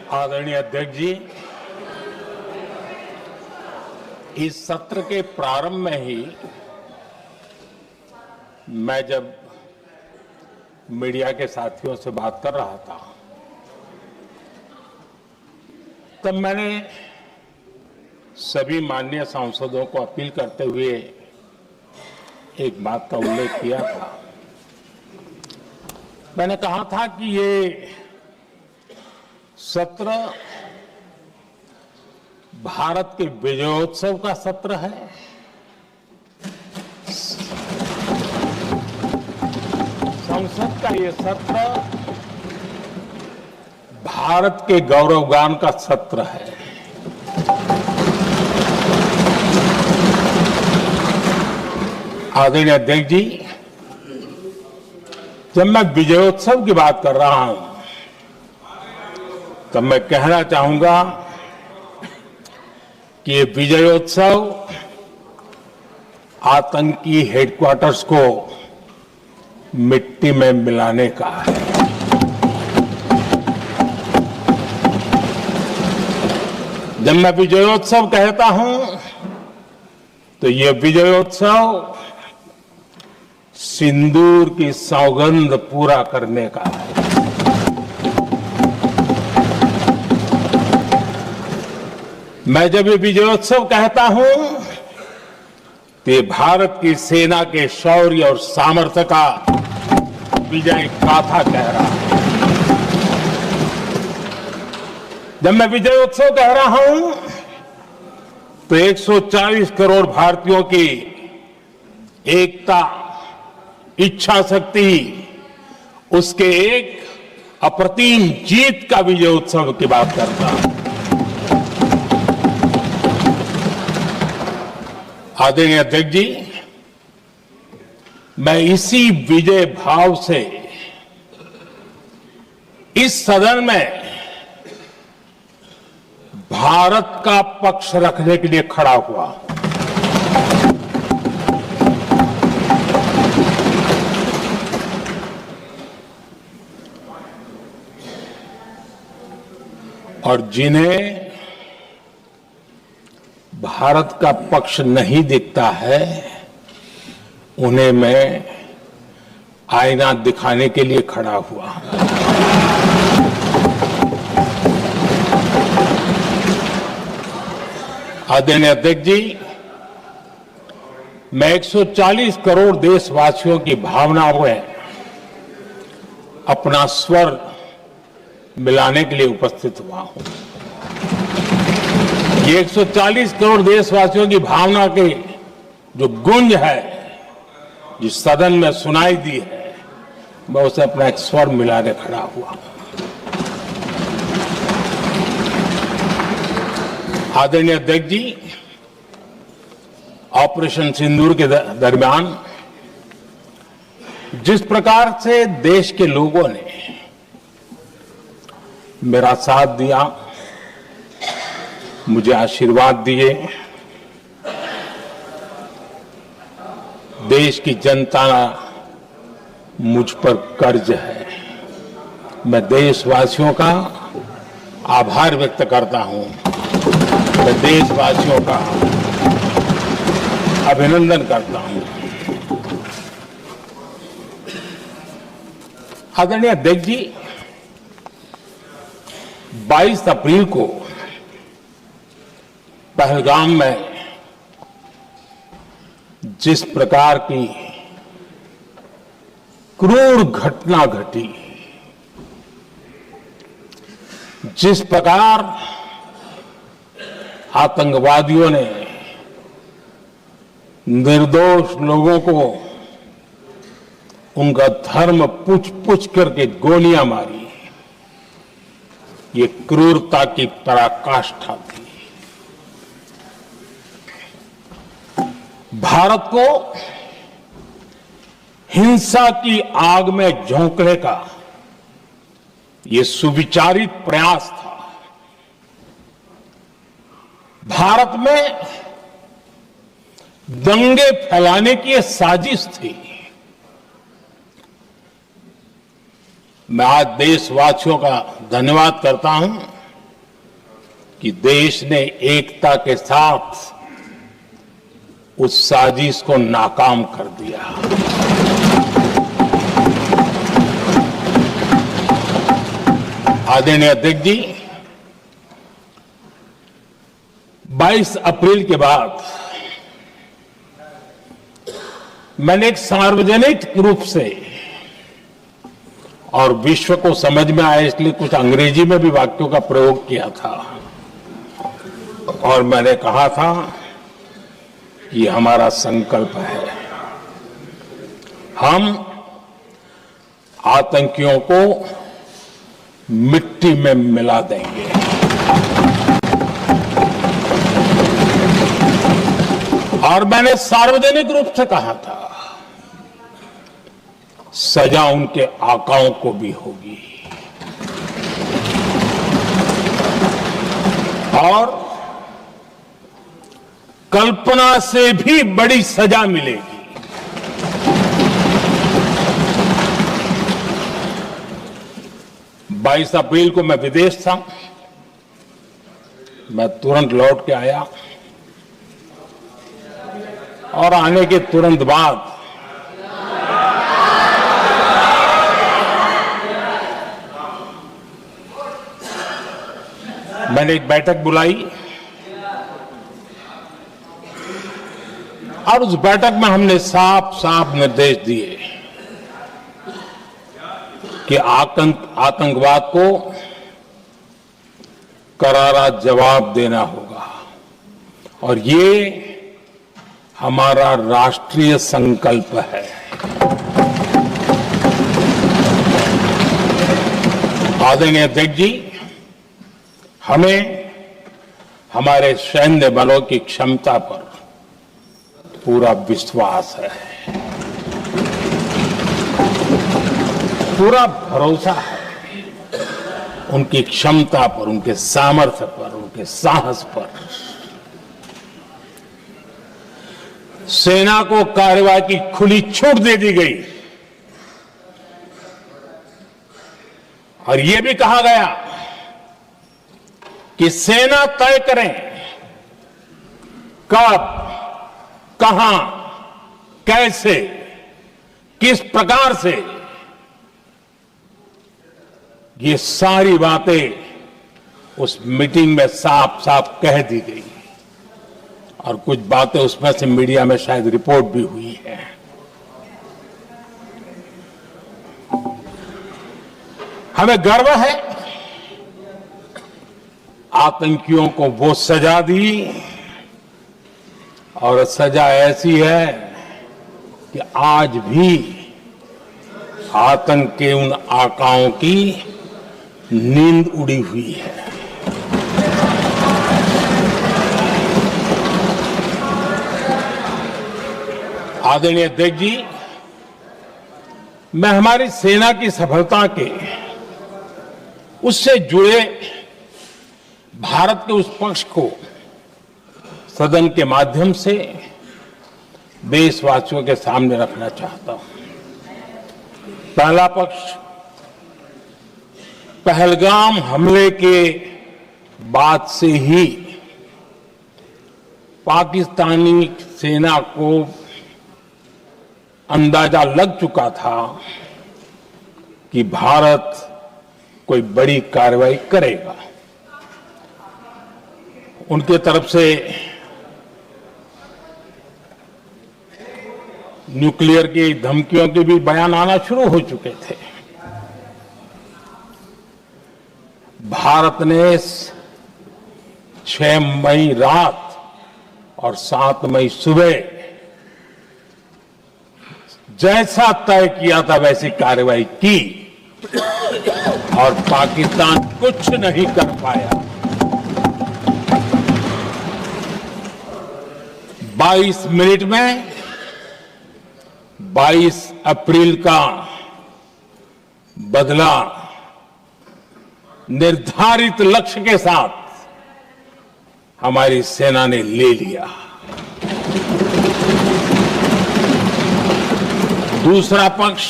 आदरणीय अध्यक्ष जी, इस सत्र के प्रारंभ में ही मैं जब मीडिया के साथियों से बात कर रहा था तब मैंने सभी माननीय सांसदों को अपील करते हुए एक बात का उल्लेख किया था। मैंने कहा था कि ये सत्र भारत के विजयोत्सव का सत्र है। संसद का ये सत्र भारत के गौरवगान का सत्र है। आदरणीय अध्यक्ष जी, जब मैं विजयोत्सव की बात कर रहा हूं तब मैं कहना चाहूंगा कि ये विजयोत्सव आतंकी हेडक्वार्टर्स को मिट्टी में मिलाने का है। जब मैं विजयोत्सव कहता हूं तो ये विजयोत्सव सिंदूर की सौगंध पूरा करने का है। मैं जब ये विजयोत्सव कहता हूं तो ये भारत की सेना के शौर्य और सामर्थ्य का विजय गाथा कह रहा है। जब मैं विजयोत्सव कह रहा हूं तो 140 करोड़ भारतीयों की एकता, इच्छा शक्ति, उसके एक अप्रतिम जीत का विजयोत्सव की बात करता हूं। आदरणीय अध्यक्ष जी, मैं इसी विजय भाव से इस सदन में भारत का पक्ष रखने के लिए खड़ा हुआ। और जिन्हें भारत का पक्ष नहीं दिखता है उन्हें मैं आईना दिखाने के लिए खड़ा हुआ। आदरणीय अध्यक्ष जी, मैं 140 करोड़ देशवासियों की भावनाओं में अपना स्वर मिलाने के लिए उपस्थित हुआ हूं। ये 140 करोड़ देशवासियों की भावना के जो गूंज है, जिस सदन में सुनाई दी है, मैं उसे अपना एक स्वर मिलाने खड़ा हुआ। आदरणीय अध्यक्ष जी, ऑपरेशन सिंदूर के दरमियान जिस प्रकार से देश के लोगों ने मेरा साथ दिया, मुझे आशीर्वाद दिए, देश की जनता मुझ पर कर्ज है। मैं देशवासियों का आभार व्यक्त करता हूं। मैं देशवासियों का अभिनंदन करता हूं। आदरणीय अध्यक्ष जी, 22 अप्रैल को पहलगाम में जिस प्रकार की क्रूर घटना घटी, जिस प्रकार आतंकवादियों ने निर्दोष लोगों को उनका धर्म पूछ पूछ करके गोलियां मारी, ये क्रूरता की पराकाष्ठा थी। भारत को हिंसा की आग में झोंकने का ये सुविचारित प्रयास था। भारत में दंगे फैलाने की ये साजिश थी। मैं आज देशवासियों का धन्यवाद करता हूं कि देश ने एकता के साथ उस साजिश को नाकाम कर दिया। आदरणीय अध्यक्ष जी, 22 अप्रैल के बाद मैंने एक सार्वजनिक रूप से और विश्व को समझ में आए इसलिए कुछ अंग्रेजी में भी वाक्यों का प्रयोग किया था और मैंने कहा था कि हमारा संकल्प है, हम आतंकियों को मिट्टी में मिला देंगे। और मैंने सार्वजनिक रूप से कहा था, सजा उनके आकाओं को भी होगी और कल्पना से भी बड़ी सजा मिलेगी। 22 अप्रैल को मैं विदेश था, मैं तुरंत लौट के आया और आने के तुरंत बाद मैंने एक बैठक बुलाई और उस बैठक में हमने साफ साफ निर्देश दिए कि आतंकवाद को करारा जवाब देना होगा और ये हमारा राष्ट्रीय संकल्प है। आदरणीय अध्यक्ष जी, हमें हमारे सैन्य बलों की क्षमता पर पूरा विश्वास है, पूरा भरोसा है उनकी क्षमता पर, उनके सामर्थ्य पर, उनके साहस पर। सेना को कार्रवाई की खुली छूट दे दी गई और यह भी कहा गया कि सेना तय करें कब, कहां, कैसे, किस प्रकार से। ये सारी बातें उस मीटिंग में साफ साफ कह दी गई और कुछ बातें उसमें से मीडिया में शायद रिपोर्ट भी हुई है। हमें गर्व है, आतंकियों को वो सजा दी और सजा ऐसी है कि आज भी आतंक के उन आकाओं की नींद उड़ी हुई है। आदरणीय अध्यक्ष जी, मैं हमारी सेना की सफलता के उससे जुड़े भारत के उस पक्ष को सदन के माध्यम से देशवासियों के सामने रखना चाहता हूं। पहला पक्ष, पहलगाम हमले के बाद से ही पाकिस्तानी सेना को अंदाजा लग चुका था कि भारत कोई बड़ी कार्रवाई करेगा। उनके तरफ से न्यूक्लियर की धमकियों के भी बयान आना शुरू हो चुके थे। भारत ने 6 मई रात और 7 मई सुबह जैसा तय किया था वैसी कार्रवाई की और पाकिस्तान कुछ नहीं कर पाया। 22 मिनट में 22 अप्रैल का बदला निर्धारित लक्ष्य के साथ हमारी सेना ने ले लिया। दूसरा पक्ष,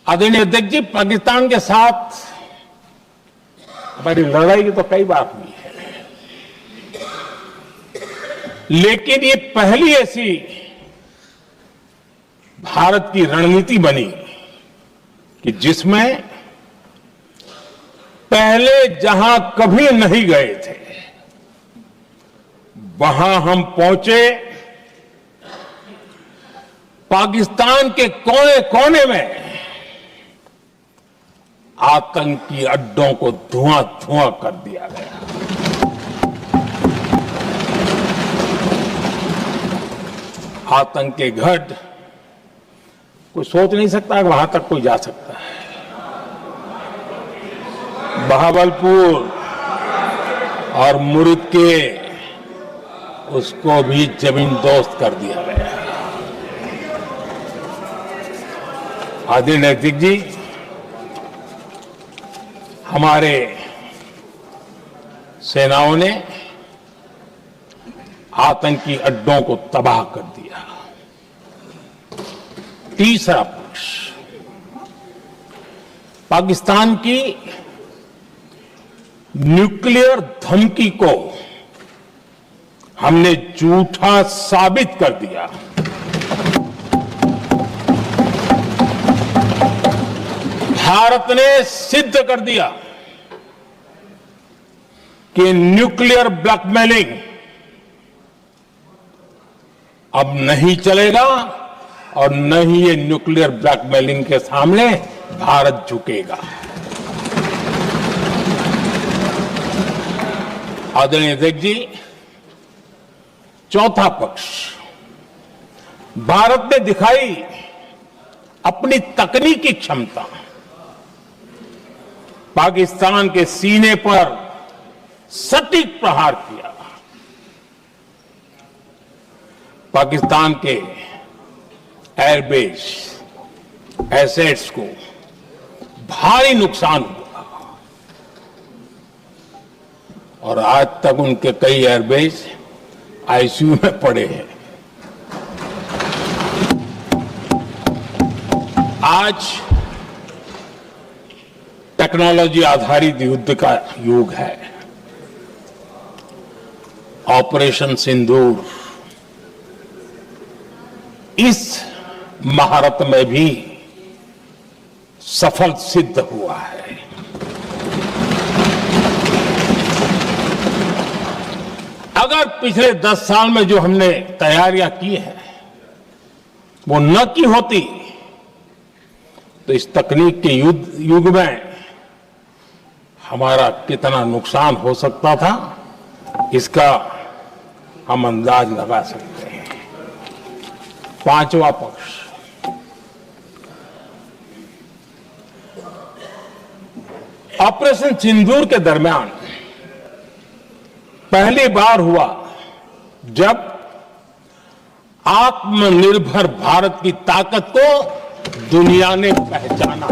आदरणीय अध्यक्ष जी, पाकिस्तान के साथ बड़ी लड़ाई तो कई बार हुई है, लेकिन ये पहली ऐसी भारत की रणनीति बनी कि जिसमें पहले जहां कभी नहीं गए थे वहां हम पहुंचे। पाकिस्तान के कोने कोने में आतंकी अड्डों को धुआं धुआं कर दिया गया। आतंक के गढ़ कोई सोच नहीं सकता कि वहां तक कोई जा सकता है। बहावलपुर और मुर्ग के उसको भी जमींदोस्त कर दिया गया। आदरणीय अध्यक्ष जी, हमारे सेनाओं ने आतंकी अड्डों को तबाह कर दिया। तीसरा पक्ष, पाकिस्तान की न्यूक्लियर धमकी को हमने झूठा साबित कर दिया। भारत ने सिद्ध कर दिया कि न्यूक्लियर ब्लैकमेलिंग अब नहीं चलेगा और न ही ये न्यूक्लियर ब्लैकमेलिंग के सामने भारत झुकेगा। आदरणीय अध्यक्ष जी, चौथा पक्ष, भारत ने दिखाई अपनी तकनीकी क्षमता। पाकिस्तान के सीने पर सटीक प्रहार किया। पाकिस्तान के एयरबेस एसेट्स को भारी नुकसान हुआ और आज तक उनके कई एयरबेस आईसीयू में पड़े हैं। आज टेक्नोलॉजी आधारित युद्ध का युग है। ऑपरेशन सिंदूर इस महारत में भी सफल सिद्ध हुआ है। अगर पिछले 10 साल में जो हमने तैयारियां की हैं वो न की होती तो इस तकनीक के युग में हमारा कितना नुकसान हो सकता था, इसका हम अंदाज लगा सकते हैं। पांचवा पक्ष, ऑपरेशन सिंदूर के दरमियान पहली बार हुआ जब आत्मनिर्भर भारत की ताकत को दुनिया ने पहचाना।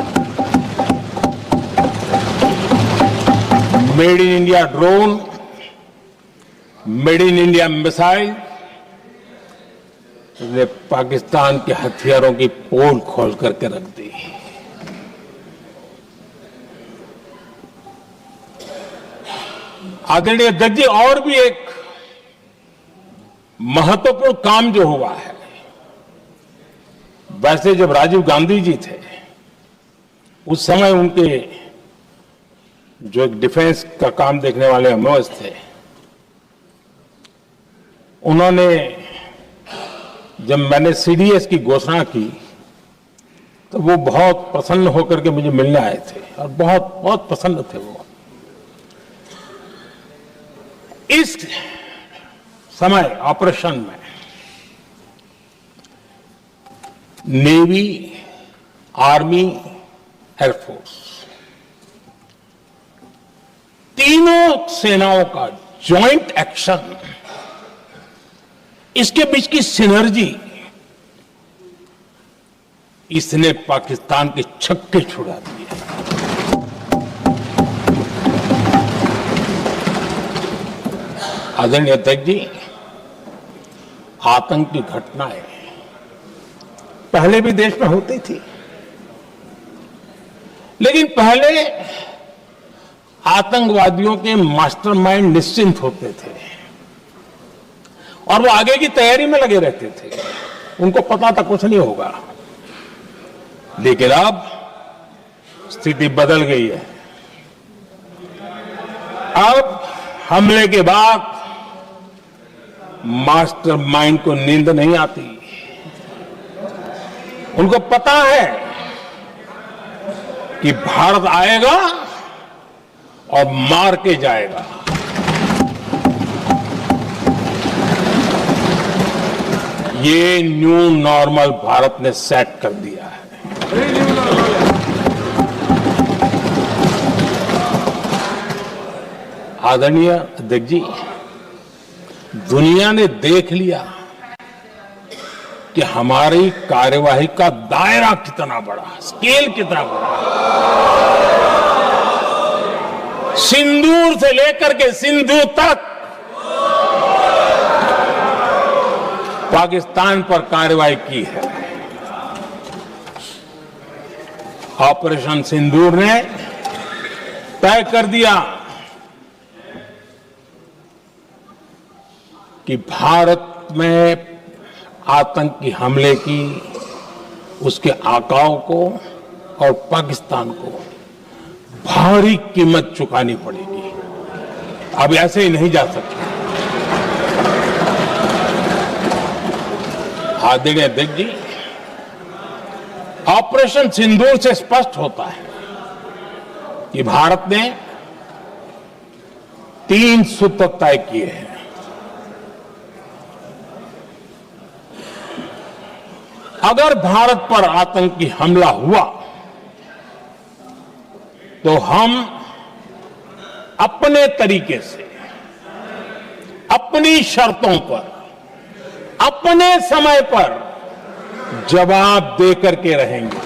Made in India drone, made in India missile ने पाकिस्तान के हथियारों की पोल खोल करके रख दी। आदरणीय अध्यक्ष जी, और भी एक महत्वपूर्ण काम जो हुआ है, वैसे जब राजीव गांधी जी थे उस समय उनके जो एक डिफेंस का काम देखने वाले एमओएस थे, उन्होंने जब मैंने सीडीएस की घोषणा की तो वो बहुत प्रसन्न होकर के मुझे मिलने आए थे और बहुत बहुत प्रसन्न थे वो। इस समय ऑपरेशन में नेवी, आर्मी, एयरफोर्स तीनों सेनाओं का जॉइंट एक्शन, इसके बीच की सिनर्जी, इसने पाकिस्तान के छक्के छुड़ा दिए। आदरणीय अध्यक्ष जी, आतंक की घटनाएं पहले भी देश में होती थी, लेकिन पहले आतंकवादियों के मास्टरमाइंड निश्चिंत होते थे और वो आगे की तैयारी में लगे रहते थे। उनको पता था कुछ नहीं होगा। लेकिन अब स्थिति बदल गई है। अब हमले के बाद मास्टरमाइंड को नींद नहीं आती। उनको पता है कि भारत आएगा और मार के जाएगा। ये न्यू नॉर्मल भारत ने सेट कर दिया है। आदरणीय अध्यक्ष जी, दुनिया ने देख लिया कि हमारी कार्यवाही का दायरा कितना बड़ा, स्केल कितना बड़ा। सिंदूर से लेकर के सिंधु तक पाकिस्तान पर कार्रवाई की है। ऑपरेशन सिंदूर ने तय कर दिया कि भारत में आतंकी हमले की, उसके आकाओं को और पाकिस्तान को भारी कीमत चुकानी पड़ेगी। अब ऐसे ही नहीं जा सकते। आदरणीय अध्यक्ष जी, ऑपरेशन सिंदूर से स्पष्ट होता है कि भारत ने 3 सूत्र तय किए हैं। अगर भारत पर आतंकी हमला हुआ तो हम अपने तरीके से, अपनी शर्तों पर, अपने समय पर जवाब देकर के रहेंगे।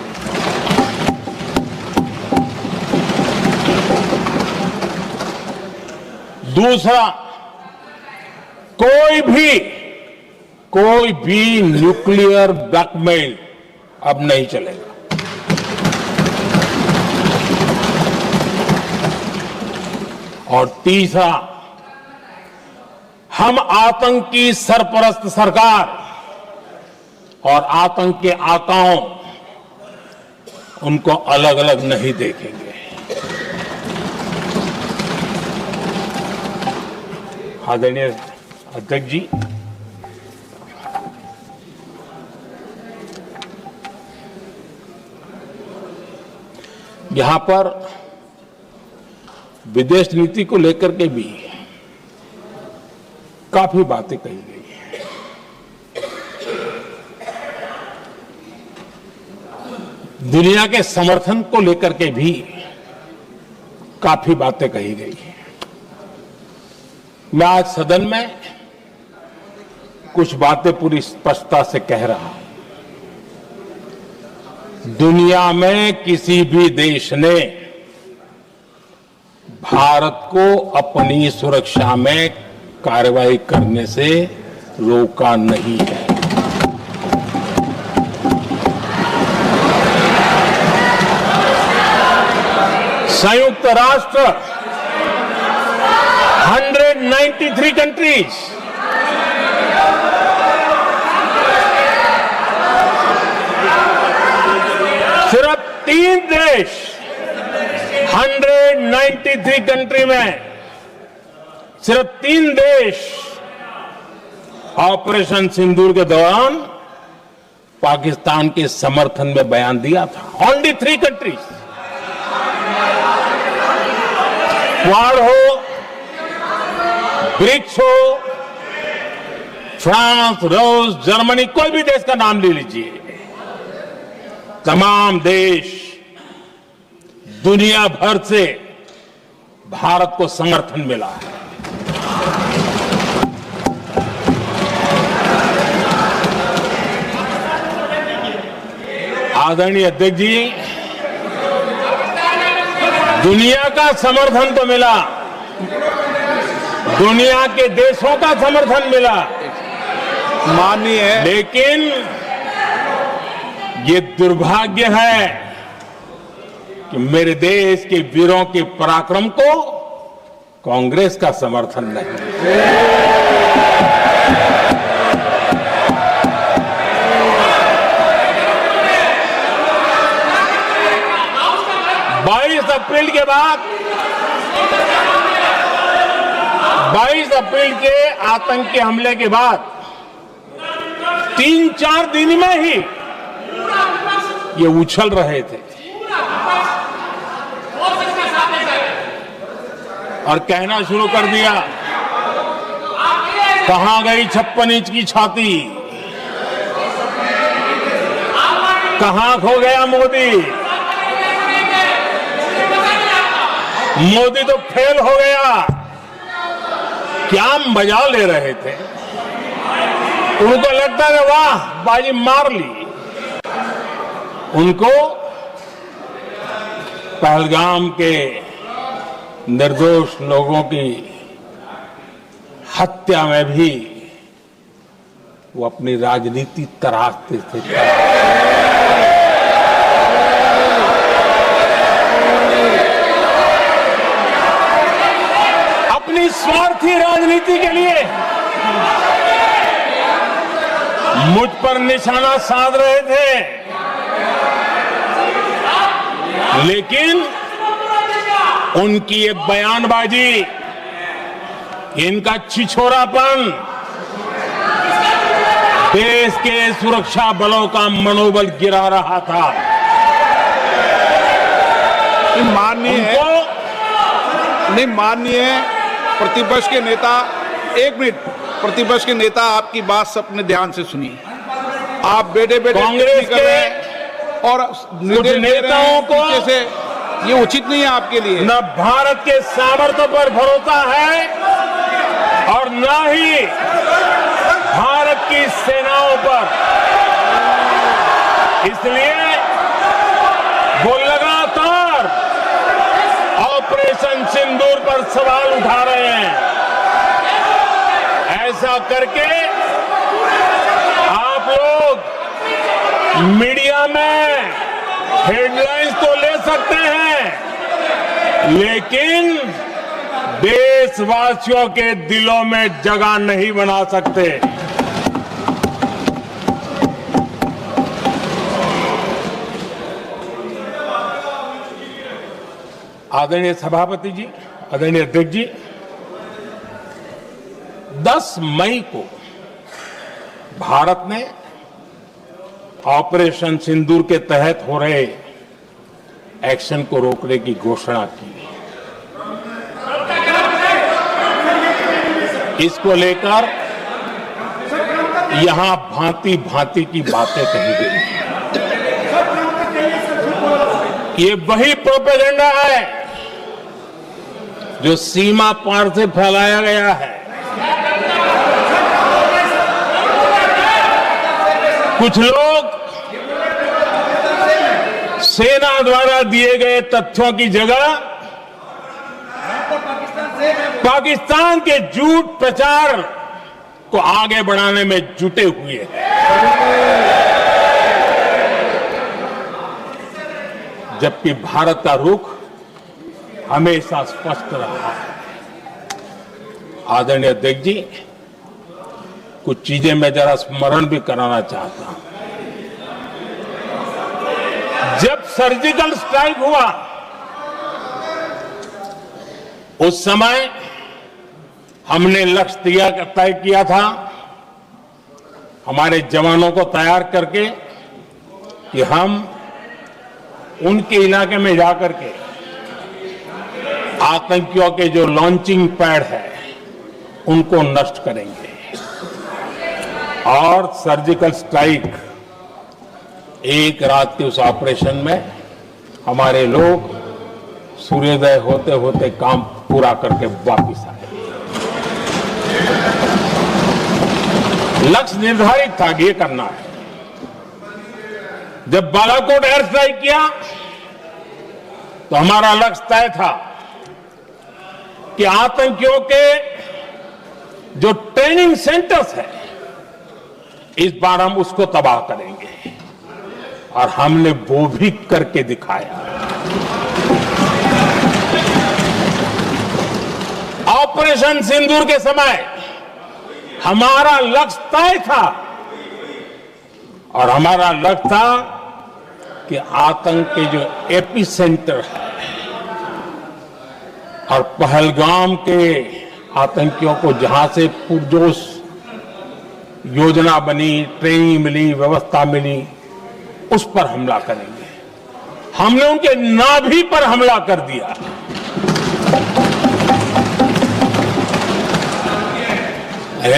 दूसरा, कोई भी न्यूक्लियर ब्लैकमेल अब नहीं चलेगा। और तीसरा, हम आतंकी सरपरस्त सरकार और आतंक के आकाओं, उनको अलग अलग नहीं देखेंगे। आदरणीय अध्यक्ष जी, यहां पर विदेश नीति को लेकर के भी काफी बातें कही गई हैं। दुनिया के समर्थन को लेकर के भी काफी बातें कही गई हैं। मैं आज सदन में कुछ बातें पूरी स्पष्टता से कह रहा हूं। दुनिया में किसी भी देश ने भारत को अपनी सुरक्षा में कार्रवाई करने से रोका नहीं है। संयुक्त राष्ट्र 193 कंट्रीज, सिर्फ 3 देश 193 कंट्री में सिर्फ 3 देश ऑपरेशन सिंदूर के दौरान पाकिस्तान के समर्थन में बयान दिया था। Only 3 countries. क्वाड हो, ब्रिक्स हो, फ्रांस, रूस, जर्मनी, कोई भी देश का नाम ले लीजिए, तमाम देश दुनिया भर से भारत को समर्थन मिला है। आदरणीय अध्यक्ष जी, दुनिया का समर्थन तो मिला, दुनिया के देशों का समर्थन मिला, माननीय है, लेकिन ये दुर्भाग्य है कि मेरे देश के वीरों के पराक्रम को कांग्रेस का समर्थन नहीं। 22 अप्रैल के बाद 22 अप्रैल के आतंकी हमले के बाद 3-4 दिन में ही ये उछल रहे थे और कहना शुरू कर दिया, कहां गई 56 इंच की छाती, कहां खो गया मोदी, मोदी तो फेल हो गया। क्या मजा ले रहे थे, उनको लगता है वाह बाजी मार ली। उनको पहलगाम के निर्दोष लोगों की हत्या में भी वो अपनी राजनीति तराशते थे। अपनी स्वार्थी राजनीति के लिए मुझ पर निशाना साध रहे थे, लेकिन उनकी ये बयानबाजी, इनका छिछोरापन देश के सुरक्षा बलों का मनोबल गिरा रहा था। माननीय प्रतिपक्ष के नेता, एक मिनट, प्रतिपक्ष के नेता आपकी बात सबने ध्यान से सुनी। आप बेटे कांग्रेस कर रहे हैं और नेताओं को से ये उचित नहीं है आपके लिए। न भारत के सामर्थ्य पर भरोसा है और न ही भारत की सेनाओं पर। इसलिए वो लगातार ऑपरेशन सिंदूर पर सवाल उठा रहे हैं। ऐसा करके आप लोग मीडिया में हेडलाइंस तो ले सकते हैं, लेकिन देशवासियों के दिलों में जगह नहीं बना सकते। आदरणीय सभापति जी, आदरणीय अध्यक्ष जी, 10 मई को भारत ने ऑपरेशन सिंदूर के तहत हो रहे एक्शन को रोकने की घोषणा की। इसको लेकर यहां भांति भांति की बातें कही गई। ये वही प्रोपेगेंडा है जो सीमा पार से फैलाया गया है। कुछ लोग सेना द्वारा दिए गए तथ्यों की जगह पाकिस्तान के झूठ प्रचार को आगे बढ़ाने में जुटे हुए हैं। जबकि भारत का रुख हमेशा स्पष्ट रहा है। आदरणीय अध्यक्ष जी, कुछ चीजें मैं जरा स्मरण भी कराना चाहता हूं। जब सर्जिकल स्ट्राइक हुआ उस समय हमने लक्ष्य तय किया था, हमारे जवानों को तैयार करके कि हम उनके इलाके में जाकर के आतंकियों के जो लॉन्चिंग पैड है उनको नष्ट करेंगे। और सर्जिकल स्ट्राइक, एक रात के उस ऑपरेशन में हमारे लोग सूर्योदय होते होते काम पूरा करके वापस आए। लक्ष्य निर्धारित था कि ये करना है। जब बालाकोट एयर स्ट्राइक किया तो हमारा लक्ष्य तय था कि आतंकियों के जो ट्रेनिंग सेंटर्स है इस बार हम उसको तबाह करेंगे, और हमने वो भी करके दिखाया। ऑपरेशन सिंदूर के समय हमारा लक्ष्य तय था और हमारा लक्ष्य था कि आतंक के जो एपी सेंटर है और पहलगाम के आतंकियों को जहां से पुरजोश योजना बनी, ट्रेनिंग मिली, व्यवस्था मिली, उस पर हमला करेंगे। हमने उनके नाभि पर हमला कर दिया।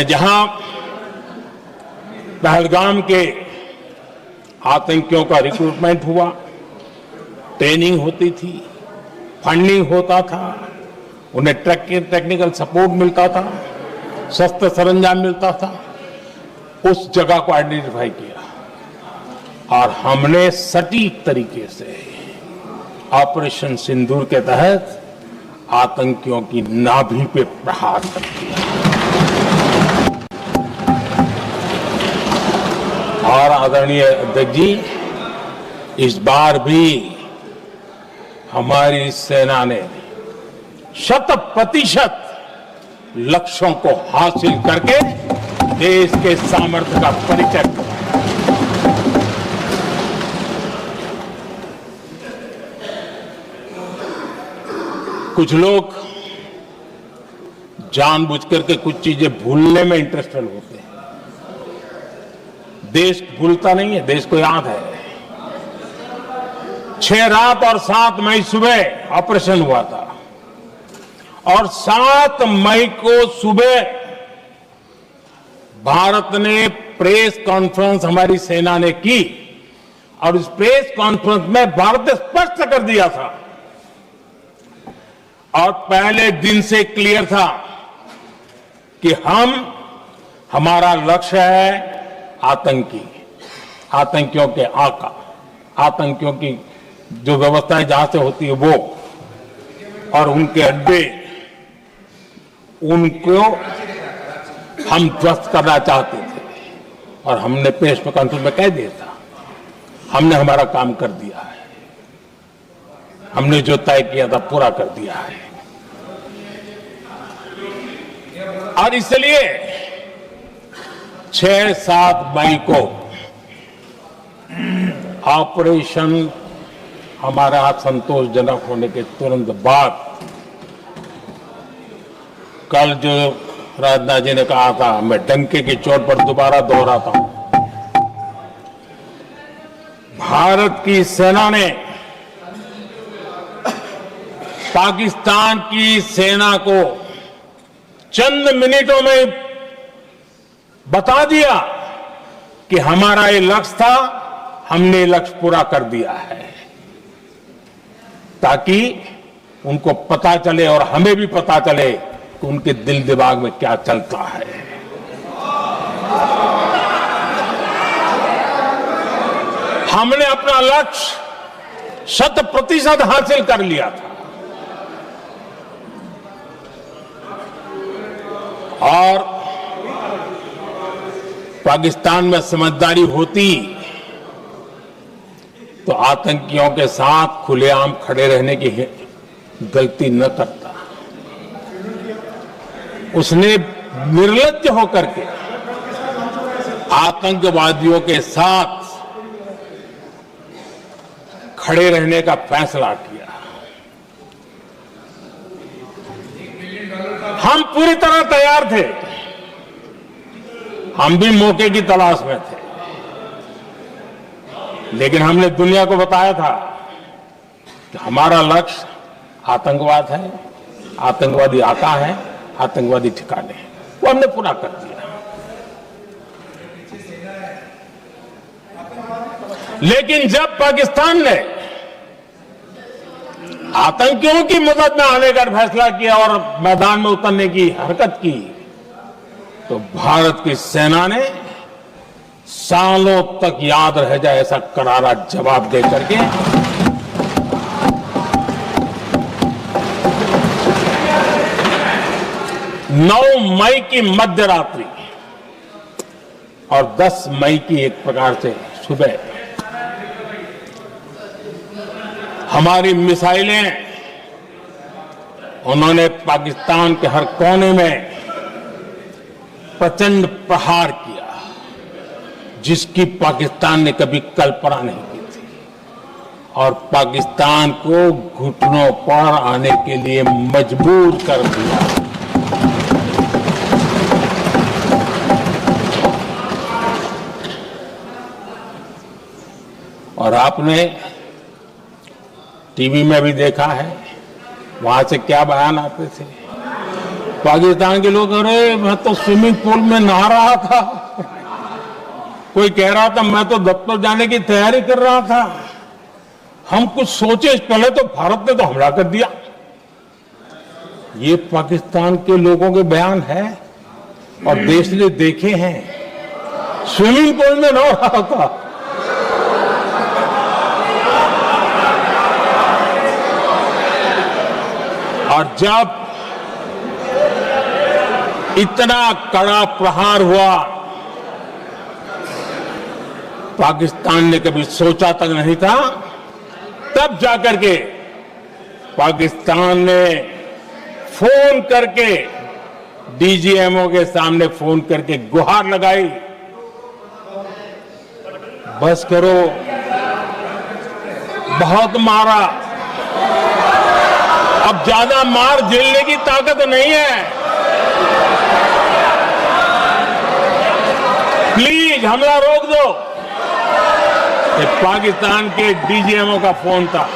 जहां पहलगाम के आतंकियों का रिक्रूटमेंट हुआ, ट्रेनिंग होती थी, फंडिंग होता था, उन्हें टेक्निकल सपोर्ट मिलता था, शस्त्र सरंजाम मिलता था, उस जगह को आइडेंटिफाई किया और हमने सटीक तरीके से ऑपरेशन सिंदूर के तहत आतंकियों की नाभि पे प्रहार कर दिया। और आदरणीय अध्यक्ष जी, इस बार भी हमारी सेना ने 100% लक्ष्यों को हासिल करके देश के सामर्थ्य का परिचय दिया। कुछ लोग जानबूझ करके कुछ चीजें भूलने में इंटरेस्टेड होते हैं। देश भूलता नहीं है, देश को याद है। 6 रात और 7 मई सुबह ऑपरेशन हुआ था और 7 मई को सुबह भारत ने प्रेस कॉन्फ्रेंस हमारी सेना ने की और इस प्रेस कॉन्फ्रेंस में भारत ने स्पष्ट कर दिया था और पहले दिन से क्लियर था कि हमारा लक्ष्य है आतंकियों के आका, आतंकियों की जो व्यवस्थाएं जहां से होती है वो और उनके अड्डे, उनको हम ध्वस्त करना चाहते थे और हमने प्रेस कॉन्फ्रेंस में कह दिया था, हमने हमारा काम कर दिया है, हमने जो तय किया था पूरा कर दिया है। और इसलिए 6-7 मई को ऑपरेशन हमारा संतोषजनक होने के तुरंत बाद कल जो राजनाथ जी ने कहा था, मैं डंके की चोट पर दोबारा दोहराता हूं, भारत की सेना ने पाकिस्तान की सेना को चंद मिनटों में बता दिया कि हमारा ये लक्ष्य था, हमने लक्ष्य पूरा कर दिया है, ताकि उनको पता चले और हमें भी पता चले कि उनके दिल दिमाग में क्या चलता है। हमने अपना लक्ष्य 100% हासिल कर लिया था और पाकिस्तान में समझदारी होती तो आतंकियों के साथ खुलेआम खड़े रहने की गलती न करता। उसने निर्लज्ज होकर के आतंकवादियों के साथ खड़े रहने का फैसला किया। हम पूरी तरह तैयार थे, हम भी मौके की तलाश में थे, लेकिन हमने दुनिया को बताया था कि हमारा लक्ष्य आतंकवाद है, आतंकवादी आका है, आतंकवादी ठिकाने हैं, वो हमने पूरा कर दिया। लेकिन जब पाकिस्तान ने आतंकियों की मदद में आने का फैसला किया और मैदान में उतरने की हरकत की, तो भारत की सेना ने सालों तक याद रह जाए ऐसा करारा जवाब दे करके 9 मई की मध्य रात्रि और 10 मई की एक प्रकार से सुबह हमारी मिसाइलें उन्होंने पाकिस्तान के हर कोने में प्रचंड प्रहार किया, जिसकी पाकिस्तान ने कभी कल्पना नहीं की थी, और पाकिस्तान को घुटनों पर आने के लिए मजबूर कर दिया। और आपने टीवी में भी देखा है, वहां से क्या बयान आते थे। पाकिस्तान के लोग, अरे मैं तो स्विमिंग पूल में नहा रहा था, कोई कह रहा था मैं तो दफ्तर जाने की तैयारी कर रहा था, हम कुछ सोचे पहले तो भारत ने तो हमला कर दिया। ये पाकिस्तान के लोगों के बयान है और देश ने देखे हैं। स्विमिंग पूल में नहा रहा था। और जब इतना कड़ा प्रहार हुआ, पाकिस्तान ने कभी सोचा तक नहीं था, तब जाकर के पाकिस्तान ने फोन करके डीजीएमओ के सामने फोन करके गुहार लगाई, बस करो, बहुत मारा, अब ज्यादा मार झेलने की ताकत नहीं है, प्लीज हमला रोक दो। ये पाकिस्तान के डीजीएमओ का फोन था।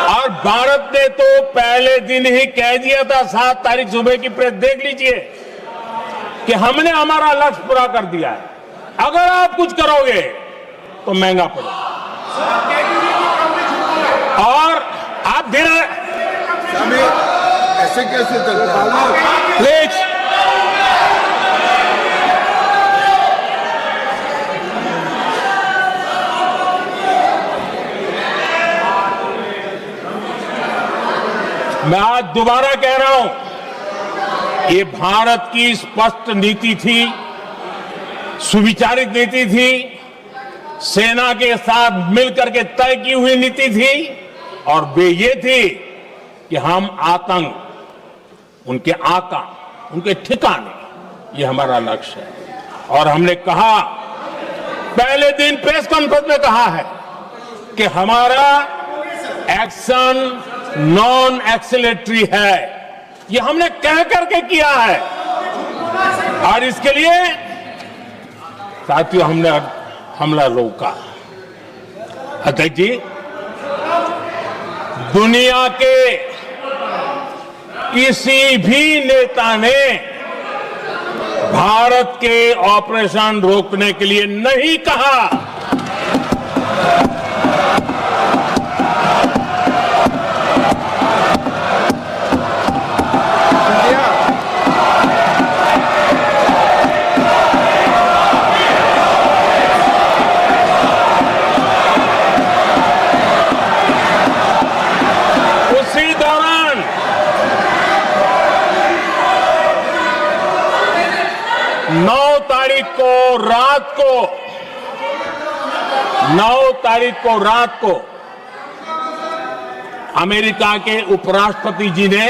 और भारत ने तो पहले दिन ही कह दिया था, 7 तारीख सुबह की प्रेस देख लीजिए, कि हमने हमारा लक्ष्य पूरा कर दिया है, अगर आप कुछ करोगे तो महंगा पड़ेगा। और आप धीरे, ऐसे कैसे चलता है? प्लीज मैं आज दोबारा कह रहा हूं, ये भारत की स्पष्ट नीति थी, सुविचारित नीति थी, सेना के साथ मिलकर के तय की हुई नीति थी, और वे ये थी कि हम आतंक, उनके आका, उनके ठिकाने, ये हमारा लक्ष्य है। और हमने कहा, पहले दिन प्रेस कॉन्फ्रेंस में कहा है कि हमारा एक्शन नॉन एक्सीलेटरी है, ये हमने कह करके किया है। और इसके लिए साथियों हमने हमला रोका। अध्यक्ष जी, दुनिया के किसी भी नेता ने भारत के ऑपरेशन रोकने के लिए नहीं कहा। उसी दौरान 9 तारीख को रात को अमेरिका के उपराष्ट्रपति जी ने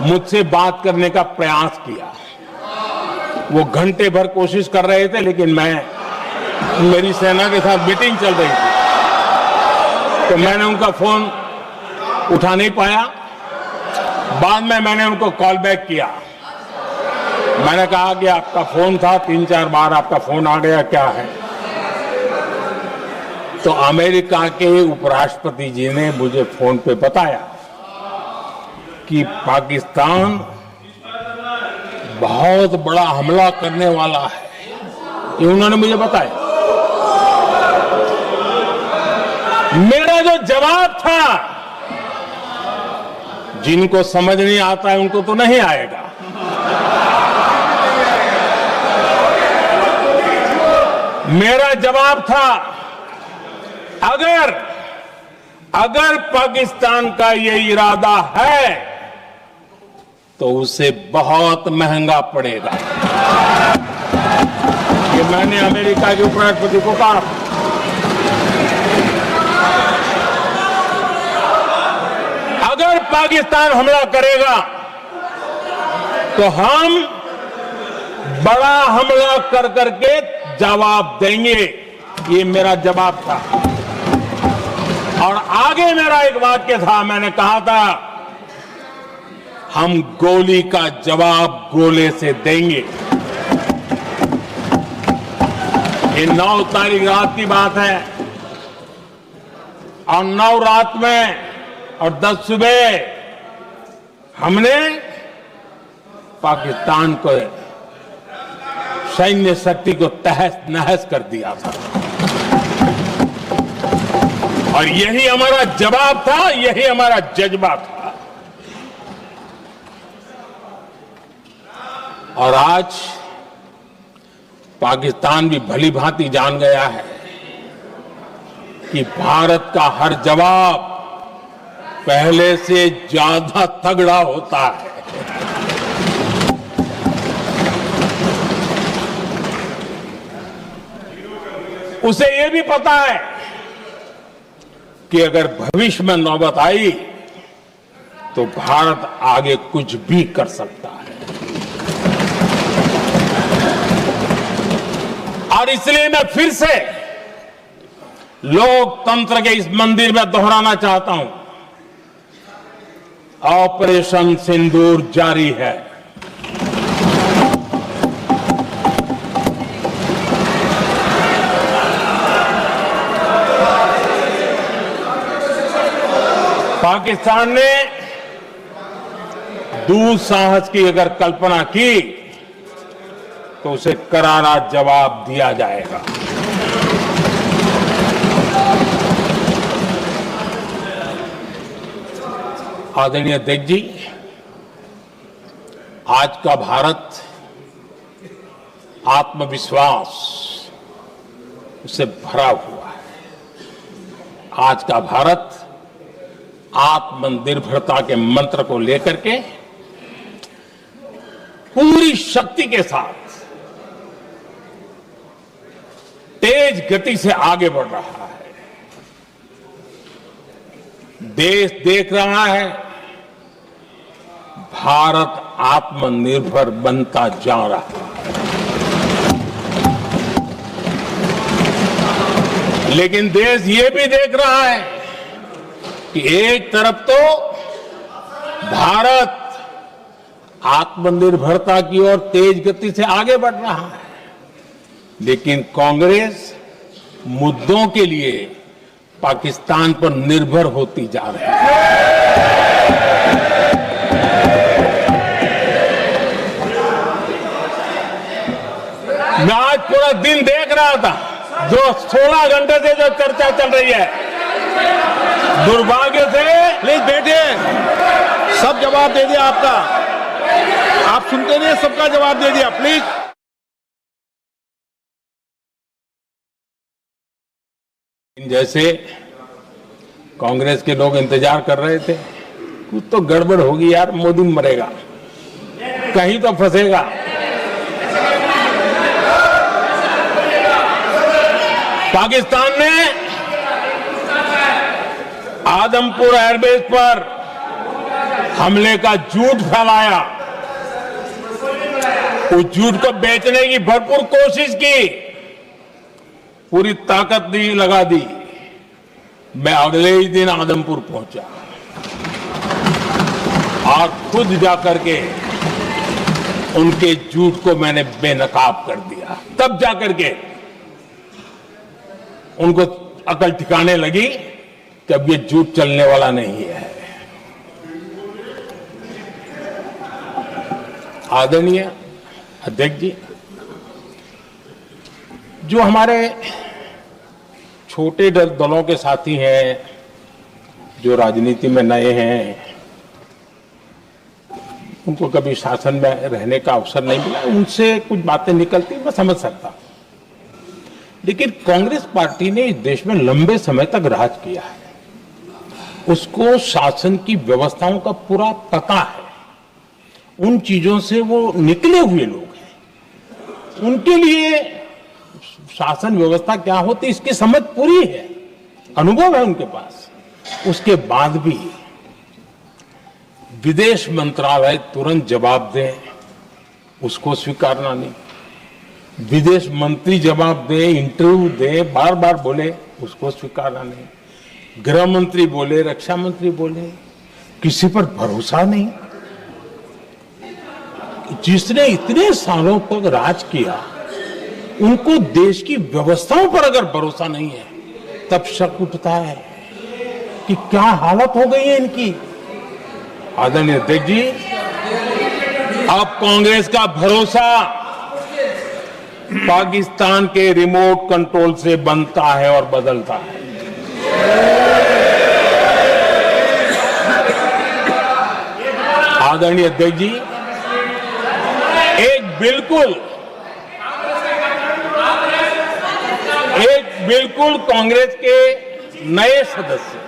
मुझसे बात करने का प्रयास किया। वो घंटे भर कोशिश कर रहे थे, लेकिन मेरी सेना के साथ मीटिंग चल रही थी, तो मैंने उनका फोन उठा नहीं पाया। बाद में मैंने उनको कॉल बैक किया। मैंने कहा कि आपका फोन था, 3-4 बार आपका फोन आ गया, क्या है? तो अमेरिका के उपराष्ट्रपति जी ने मुझे फोन पे बताया कि पाकिस्तान बहुत बड़ा हमला करने वाला है, ये उन्होंने मुझे बताया। मेरा जो जवाब था, जिनको समझ नहीं आता है उनको तो नहीं आएगा, मेरा जवाब था, अगर पाकिस्तान का ये इरादा है तो उसे बहुत महंगा पड़ेगा। कि मैंने अमेरिका के उपराष्ट्रपति को कहा अगर पाकिस्तान हमला करेगा तो हम बड़ा हमला कर करके जवाब देंगे। ये मेरा जवाब था। और आगे मेरा एक वाक्य था, मैंने कहा था हम गोली का जवाब गोले से देंगे। ये 9 तारीख रात की बात है और 9 रात में और 10 सुबह हमने पाकिस्तान को सैन्य शक्ति को तहस नहस कर दिया था। और यही हमारा जवाब था, यही हमारा जज्बा था। और आज पाकिस्तान भी भली भांति जान गया है कि भारत का हर जवाब पहले से ज्यादा तगड़ा होता है। उसे यह भी पता है कि अगर भविष्य में नौबत आई तो भारत आगे कुछ भी कर सकता है। और इसलिए मैं फिर से लोकतंत्र के इस मंदिर में दोहराना चाहता हूं, ऑपरेशन सिंदूर जारी है। पाकिस्तान ने दुस्साहस की अगर कल्पना की तो उसे करारा जवाब दिया जाएगा। आदरणीय अध्यक्ष जी, आज का भारत आत्मविश्वास से भरा हुआ है। आज का भारत आत्मनिर्भरता के मंत्र को लेकर के पूरी शक्ति के साथ तेज गति से आगे बढ़ रहा है। देश देख रहा है भारत आत्मनिर्भर बनता जा रहा है। लेकिन देश ये भी देख रहा है कि एक तरफ तो भारत आत्मनिर्भरता की ओर तेज गति से आगे बढ़ रहा है, लेकिन कांग्रेस मुद्दों के लिए पाकिस्तान पर निर्भर होती जा रही है। मैं आज पूरा दिन देख रहा था, जो 16 घंटे से जो चर्चा चल रही है, दुर्भाग्य से प्लीज बैठिए, सब जवाब दे दिया आपका। आप सुनते नहीं, सबका जवाब दे दिया। प्लीज जैसे कांग्रेस के लोग इंतजार कर रहे थे, कुछ तो गड़बड़ होगी यार, मोदी मरेगा, कहीं तो फंसेगा। पाकिस्तान ने आदमपुर एयरबेस पर हमले का झूठ फैलाया, उस झूठ को बेचने की भरपूर कोशिश की, पूरी ताकत दी लगा दी। मैं अगले ही दिन आदमपुर पहुंचा और खुद जाकर के उनके झूठ को मैंने बेनकाब कर दिया। तब जाकर के उनको अकल ठिकाने लगी कि अब ये झूठ चलने वाला नहीं है। आदरणीय अध्यक्ष जी, जो हमारे छोटे दलों के साथी हैं, जो राजनीति में नए हैं, उनको कभी शासन में रहने का अवसर नहीं मिला, उनसे कुछ बातें निकलती मैं समझ सकता। लेकिन कांग्रेस पार्टी ने इस देश में लंबे समय तक राज किया है, उसको शासन की व्यवस्थाओं का पूरा पता है, उन चीजों से वो निकले हुए लोग हैं। उनके लिए शासन व्यवस्था क्या होती है इसकी समझ पूरी है, अनुभव है उनके पास। उसके बाद भी विदेश मंत्रालय तुरंत जवाब दे, उसको स्वीकारना नहीं। विदेश मंत्री जवाब दे, इंटरव्यू दे, बार बार बोले, उसको स्वीकारना नहीं। गृह मंत्री बोले, रक्षा मंत्री बोले, किसी पर भरोसा नहीं। जिसने इतने सालों तक राज किया उनको देश की व्यवस्थाओं पर अगर भरोसा नहीं है तब शक उठता है कि क्या हालत हो गई है इनकी। आदरणीय अध्यक्ष जी, अब कांग्रेस का भरोसा पाकिस्तान के रिमोट कंट्रोल से बनता है और बदलता है। आदरणीय अध्यक्ष जी, एक बिल्कुल कांग्रेस के नए सदस्य,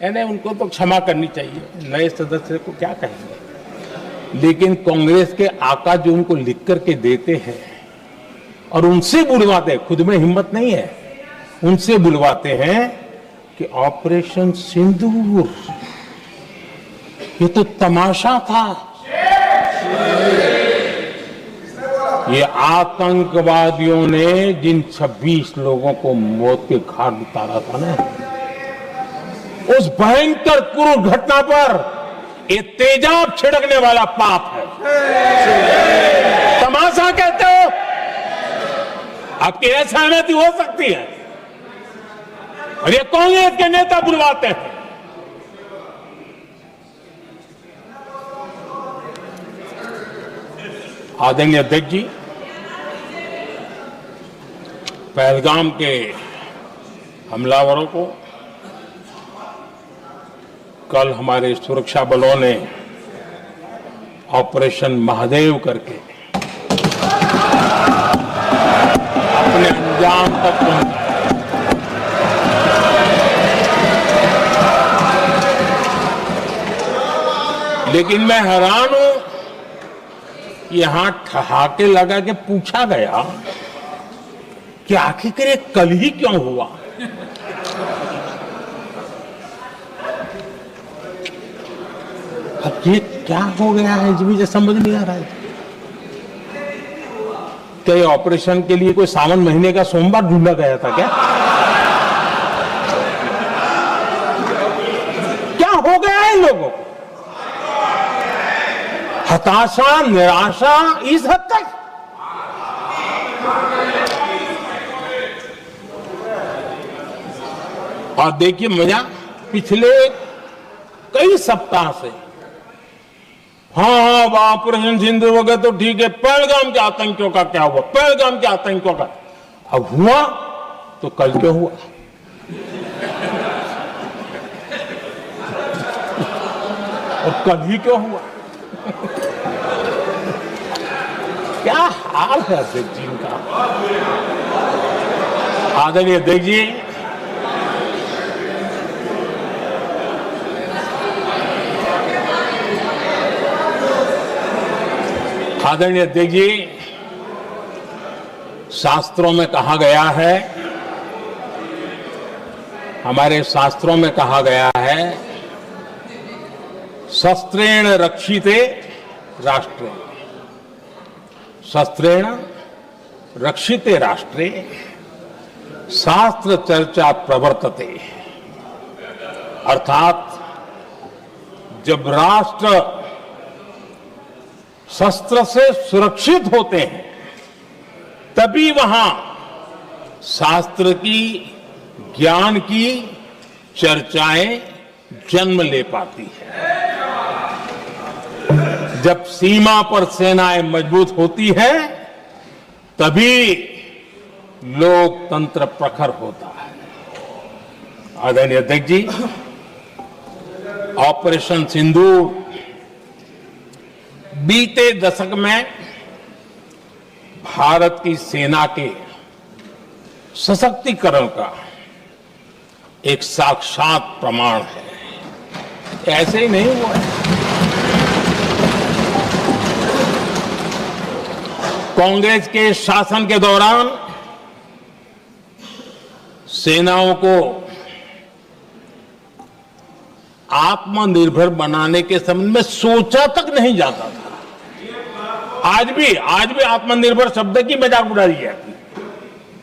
यानी उनको तो क्षमा करनी चाहिए, नए सदस्य को क्या कहेंगे, लेकिन कांग्रेस के आका जो उनको लिख करके देते हैं और उनसे बुलवाते हैं, खुद में हिम्मत नहीं है, उनसे बुलवाते हैं कि ऑपरेशन सिंदूर ये तो तमाशा था, ये आतंकवादियों ने जिन 26 लोगों को मौत के घाट उतारा था ना, उस भयंकर क्रूर घटना पर ये तेजाब छिड़कने वाला पाप है। तमाशा कहते हो? आपकी असहमति हो सकती है और ये कांग्रेस के नेता बुलवाते हैं। आदरणीय अध्यक्ष जी, पहलगाम के हमलावरों को कल हमारे सुरक्षा बलों ने ऑपरेशन महादेव करके अपने अंजाम तक पहुंचाया। लेकिन मैं हैरान हूं, यहां ठहाके लगा के पूछा गया कि आखिर ये कल ही क्यों हुआ। अब ये क्या हो गया है मुझे समझ नहीं आ रहा है। क्या ये ऑपरेशन के लिए कोई सावन महीने का सोमवार ढूंढा गया था क्या? क्या हो गया है इन लोगों को? हताशा, निराशा इस हद तक। और देखिए मजा, पिछले कई सप्ताह से हाँ ऑपरेशन सिंदूर हो गया तो ठीक है, पहलगाम के आतंकियों का क्या हुआ, पहलगाम के आतंकियों का अब हुआ तो कल क्यों हुआ? और कल ही क्यों हुआ? क्या हाल है अध्यक्ष जी का। आदरणीय अध्यक्ष जी, आदरणीय अध्यक्ष जी, शास्त्रों में कहा गया है, हमारे शास्त्रों में कहा गया है, शस्त्रेण रक्षिते राष्ट्रे, शस्त्रेण रक्षिते राष्ट्रे शास्त्र चर्चा प्रवर्तते। अर्थात जब राष्ट्र शस्त्र से सुरक्षित होते हैं तभी वहां शास्त्र की, ज्ञान की चर्चाएं जन्म ले पाती है। जब सीमा पर सेनाएं मजबूत होती है तभी लोकतंत्र प्रखर होता है। आदरणीय अध्यक्ष जी, ऑपरेशन सिंदूर बीते दशक में भारत की सेना के सशक्तिकरण का एक साक्षात प्रमाण है। ऐसे ही नहीं हुआ है। कांग्रेस के शासन के दौरान सेनाओं को आत्मनिर्भर बनाने के संबंध में सोचा तक नहीं जाता था। आज भी आत्मनिर्भर शब्द की मजाक उड़ाई जाती है।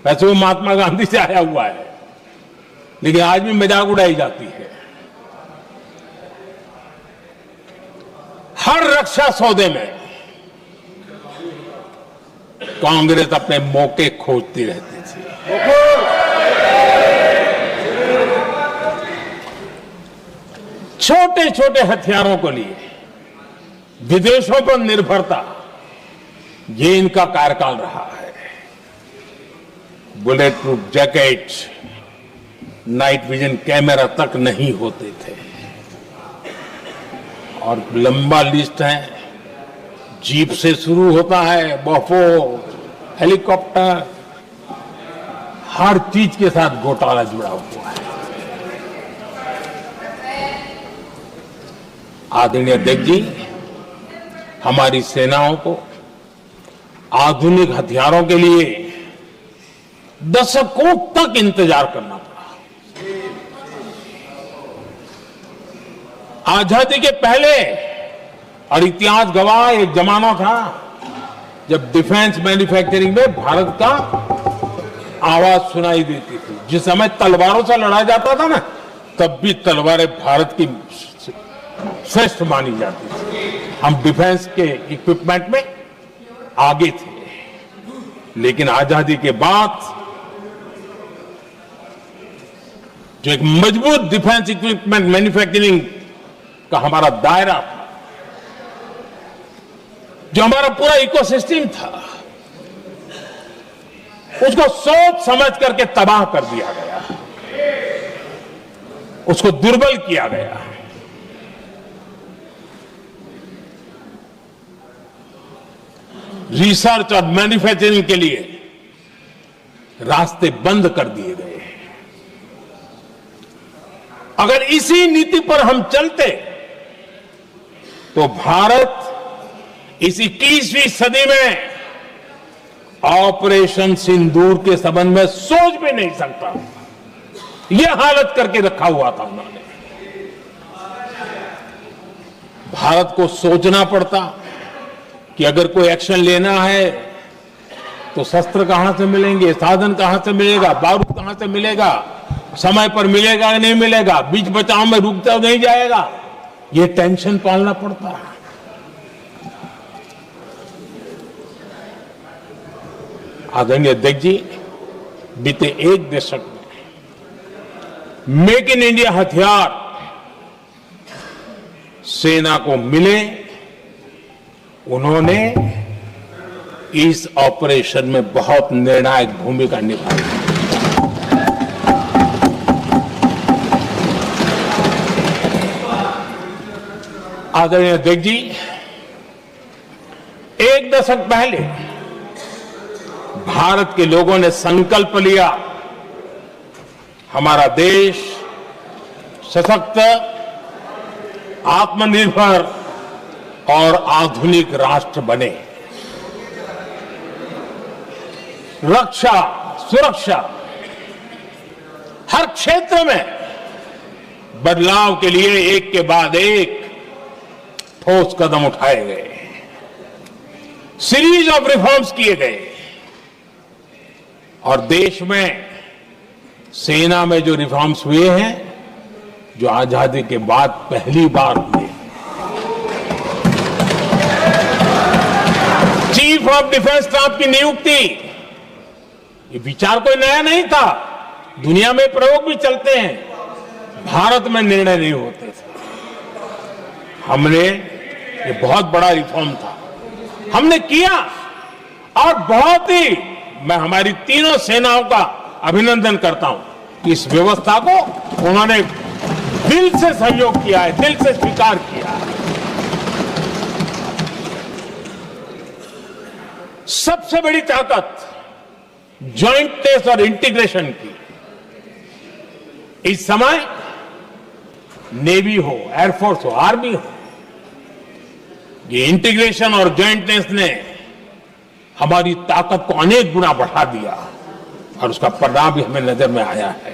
वैसे वो महात्मा गांधी से आया हुआ है, लेकिन आज भी मजाक उड़ाई जाती है। हर रक्षा सौदे में कांग्रेस अपने मौके खोजती रहती थी। छोटे छोटे हथियारों को लिए विदेशों पर निर्भरता, ये इनका कार्यकाल रहा है। Bullet proof jacket, night vision camera तक नहीं होते थे, और लंबा लिस्ट है। जीप से शुरू होता है, बफो, हेलीकॉप्टर, हर चीज के साथ घोटाला जुड़ा हुआ है। आदरणीय अध्यक्ष जी, हमारी सेनाओं को आधुनिक हथियारों के लिए दशकों तक इंतजार करना पड़ा। आजादी के पहले, और इतिहास गवाह, एक जमाना था जब डिफेंस मैन्युफैक्चरिंग में भारत का आवाज सुनाई देती थी। जिस समय तलवारों से लड़ा जाता था ना, तब भी तलवारें भारत की श्रेष्ठ मानी जाती थी। हम डिफेंस के इक्विपमेंट में आगे थे, लेकिन आजादी के बाद जो एक मजबूत डिफेंस इक्विपमेंट मैन्युफैक्चरिंग का हमारा दायरा था, जो हमारा पूरा इकोसिस्टम था, उसको सोच समझ करके तबाह कर दिया गया, उसको दुर्बल किया गया। रिसर्च और मैन्युफैक्चरिंग के लिए रास्ते बंद कर दिए गए। अगर इसी नीति पर हम चलते तो भारत इस 21वीं सदी में ऑपरेशन सिंदूर के संबंध में सोच भी नहीं सकता। यह हालत करके रखा हुआ था उन्होंने। भारत को सोचना पड़ता कि अगर कोई एक्शन लेना है तो शस्त्र कहां से मिलेंगे, साधन कहां से मिलेगा, बारूद कहां से मिलेगा, समय पर मिलेगा या नहीं मिलेगा, बीच बचाव में रुकता नहीं जाएगा, ये टेंशन पालना पड़ता है। आदरणीय अध्यक्ष जी, बीते एक दशक में मेक इन इंडिया हथियार सेना को मिले, उन्होंने इस ऑपरेशन में बहुत निर्णायक भूमिका निभाई। आदरणीय अध्यक्ष जी, एक दशक पहले भारत के लोगों ने संकल्प लिया, हमारा देश सशक्त, आत्मनिर्भर और आधुनिक राष्ट्र बने। रक्षा, सुरक्षा, हर क्षेत्र में बदलाव के लिए एक के बाद एक ठोस कदम उठाए गए, सीरीज ऑफ रिफॉर्म्स किए गए, और देश में सेना में जो रिफॉर्म्स हुए हैं, जो आजादी के बाद पहली बार हुए। चीफ ऑफ डिफेंस स्टाफ की नियुक्ति, ये विचार कोई नया नहीं था, दुनिया में प्रयोग भी चलते हैं, भारत में निर्णय नहीं होते थे। हमने, ये बहुत बड़ा रिफॉर्म था, हमने किया, और बहुत ही मैं हमारी तीनों सेनाओं का अभिनंदन करता हूं कि इस व्यवस्था को उन्होंने दिल से सहयोग किया है, दिल से स्वीकार किया है। सबसे बड़ी ताकत ज्वाइंटनेस और इंटीग्रेशन की। इस समय नेवी हो, एयरफोर्स हो, आर्मी हो, ये इंटीग्रेशन और ज्वाइंटनेस ने हमारी ताकत को अनेक गुना बढ़ा दिया। और उसका परिणाम भी हमें नजर में आया है,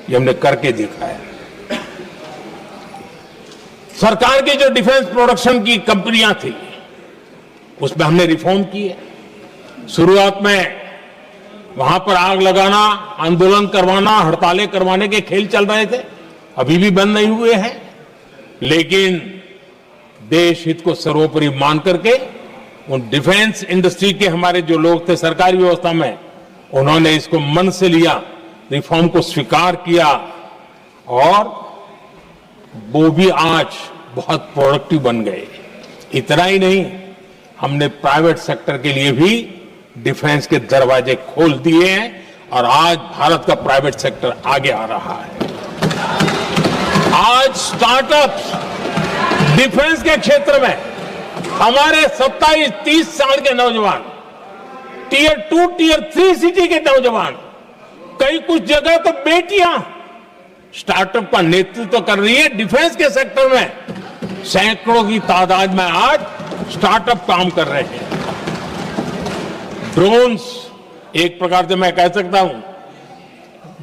ये हमने करके दिखा है। सरकार की जो डिफेंस प्रोडक्शन की कंपनियां थी उसमें हमने रिफॉर्म किए। शुरुआत में वहां पर आग लगाना, आंदोलन करवाना, हड़तालें करवाने के खेल चल रहे थे, अभी भी बंद नहीं हुए हैं, लेकिन देश हित को सर्वोपरि मान करके उन डिफेंस इंडस्ट्री के हमारे जो लोग थे सरकारी व्यवस्था में, उन्होंने इसको मन से लिया, रिफॉर्म को स्वीकार किया और वो भी आज बहुत प्रोडक्टिव बन गए। इतना ही नहीं, हमने प्राइवेट सेक्टर के लिए भी डिफेंस के दरवाजे खोल दिए हैं और आज भारत का प्राइवेट सेक्टर आगे आ रहा है। आज स्टार्टअप्स डिफेंस के क्षेत्र में हमारे 27-30 साल के नौजवान, टियर 2, टियर 3 सिटी के नौजवान, कई कुछ जगह तो बेटियां स्टार्टअप का नेतृत्व कर रही है। डिफेंस के सेक्टर में सैकड़ों की तादाद में आज स्टार्टअप काम कर रहे हैं। ड्रोन्स, एक प्रकार से मैं कह सकता हूं,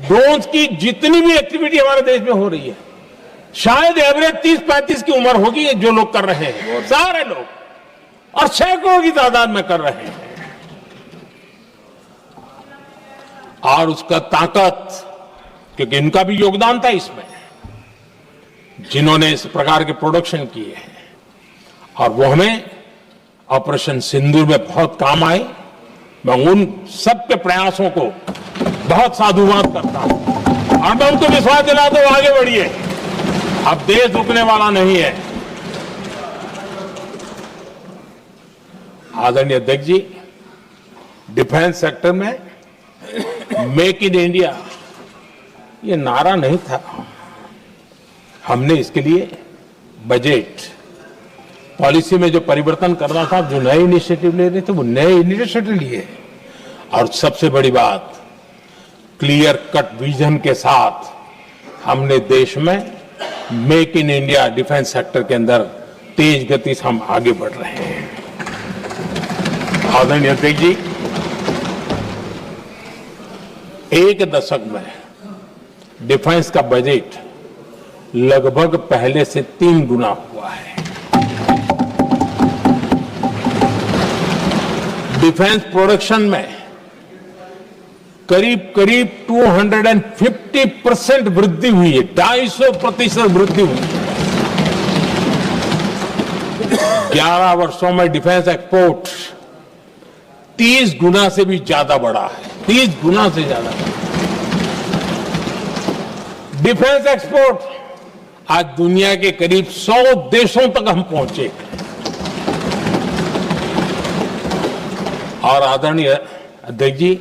ड्रोन्स की जितनी भी एक्टिविटी हमारे देश में हो रही है, शायद एवरेज 30-35 की उम्र होगी जो लोग कर रहे हैं, सारे लोग, और सैकड़ों की तादाद में कर रहे हैं। और उसका ताकत, क्योंकि इनका भी योगदान था इसमें, जिन्होंने इस प्रकार के प्रोडक्शन किए हैं, और वो हमें ऑपरेशन सिंदूर में बहुत काम आए। मैं उन सबके प्रयासों को बहुत साधुवाद करता हूं और मैं उनको विश्वास दिलाता हूं, आगे बढ़िए, अब देश रुकने वाला नहीं है। आदरणीय अध्यक्ष जी, डिफेंस सेक्टर में मेक इन इंडिया ये नारा नहीं था, हमने इसके लिए बजट पॉलिसी में जो परिवर्तन करना था, जो नए इनिशिएटिव ले रहे थे, वो नए इनिशिएटिव लिए। और सबसे बड़ी बात, क्लियर कट विजन के साथ हमने देश में make in India defence sector के अंदर तेज गति से हम आगे बढ़ रहे हैं। आदरणीय अध्यक्ष जी, एक दशक में डिफेंस का बजट लगभग पहले से 3 गुना हुआ है। डिफेंस प्रोडक्शन में करीब करीब 250% वृद्धि हुई है, 250% वृद्धि हुई है। 11 वर्षों में डिफेंस एक्सपोर्ट 30 गुना से भी ज्यादा बढ़ा है, 30 गुना से ज्यादा। डिफेंस एक्सपोर्ट आज दुनिया के करीब 100 देशों तक हम पहुंचे हैं। और आदरणीय अध्यक्ष जी,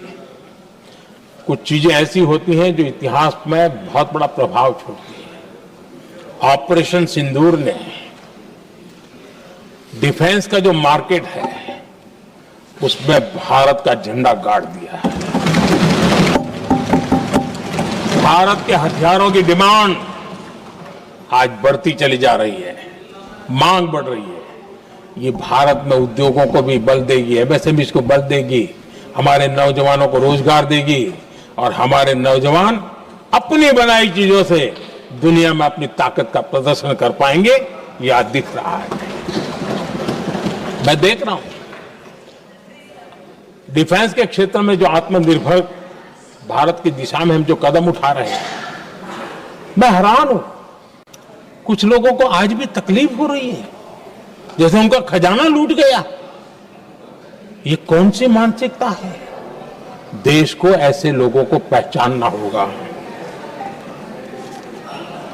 कुछ चीजें ऐसी होती हैं जो इतिहास में बहुत बड़ा प्रभाव छोड़ती हैं। ऑपरेशन सिंदूर ने डिफेंस का जो मार्केट है उसमें भारत का झंडा गाड़ दिया है। भारत के हथियारों की डिमांड आज बढ़ती चली जा रही है, मांग बढ़ रही है। ये भारत में उद्योगों को भी बल देगी, एमएसएमई को बल देगी, हमारे नौजवानों को रोजगार देगी और हमारे नौजवान अपनी बनाई चीजों से दुनिया में अपनी ताकत का प्रदर्शन कर पाएंगे। ये आज दिख रहा है, मैं देख रहा हूं डिफेंस के क्षेत्र में जो आत्मनिर्भर भारत की दिशा में हम जो कदम उठा रहे हैं, मैं हैरान हूं। कुछ लोगों को आज भी तकलीफ हो रही है, जैसे उनका खजाना लूट गया। ये कौन सी मानसिकता है? देश को ऐसे लोगों को पहचानना होगा।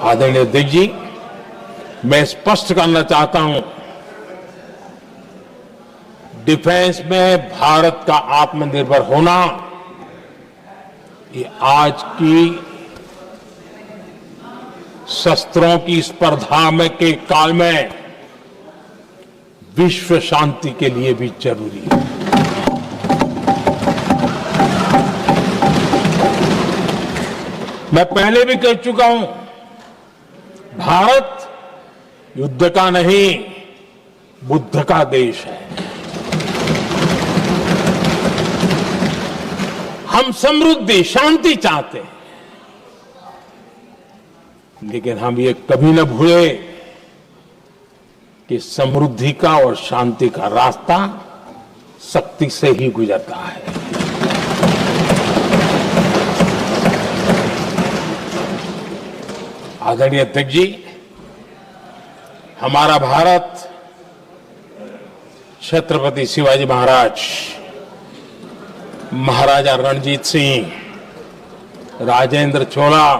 आदरणीय अध्यक्ष जी, मैं स्पष्ट करना चाहता हूं, डिफेंस में भारत का आत्मनिर्भर होना ये आज की शस्त्रों की स्पर्धा में के काल में विश्व शांति के लिए भी जरूरी है। मैं पहले भी कह चुका हूं, भारत युद्ध का नहीं बुद्ध का देश है। हम समृद्धि शांति चाहते हैं, लेकिन हम ये कभी न भूले कि समृद्धि का और शांति का रास्ता शक्ति से ही गुजरता है। आदरणीय अध्यक्ष जी, हमारा भारत छत्रपति शिवाजी महाराज, महाराजा रणजीत सिंह, राजेंद्र चोला,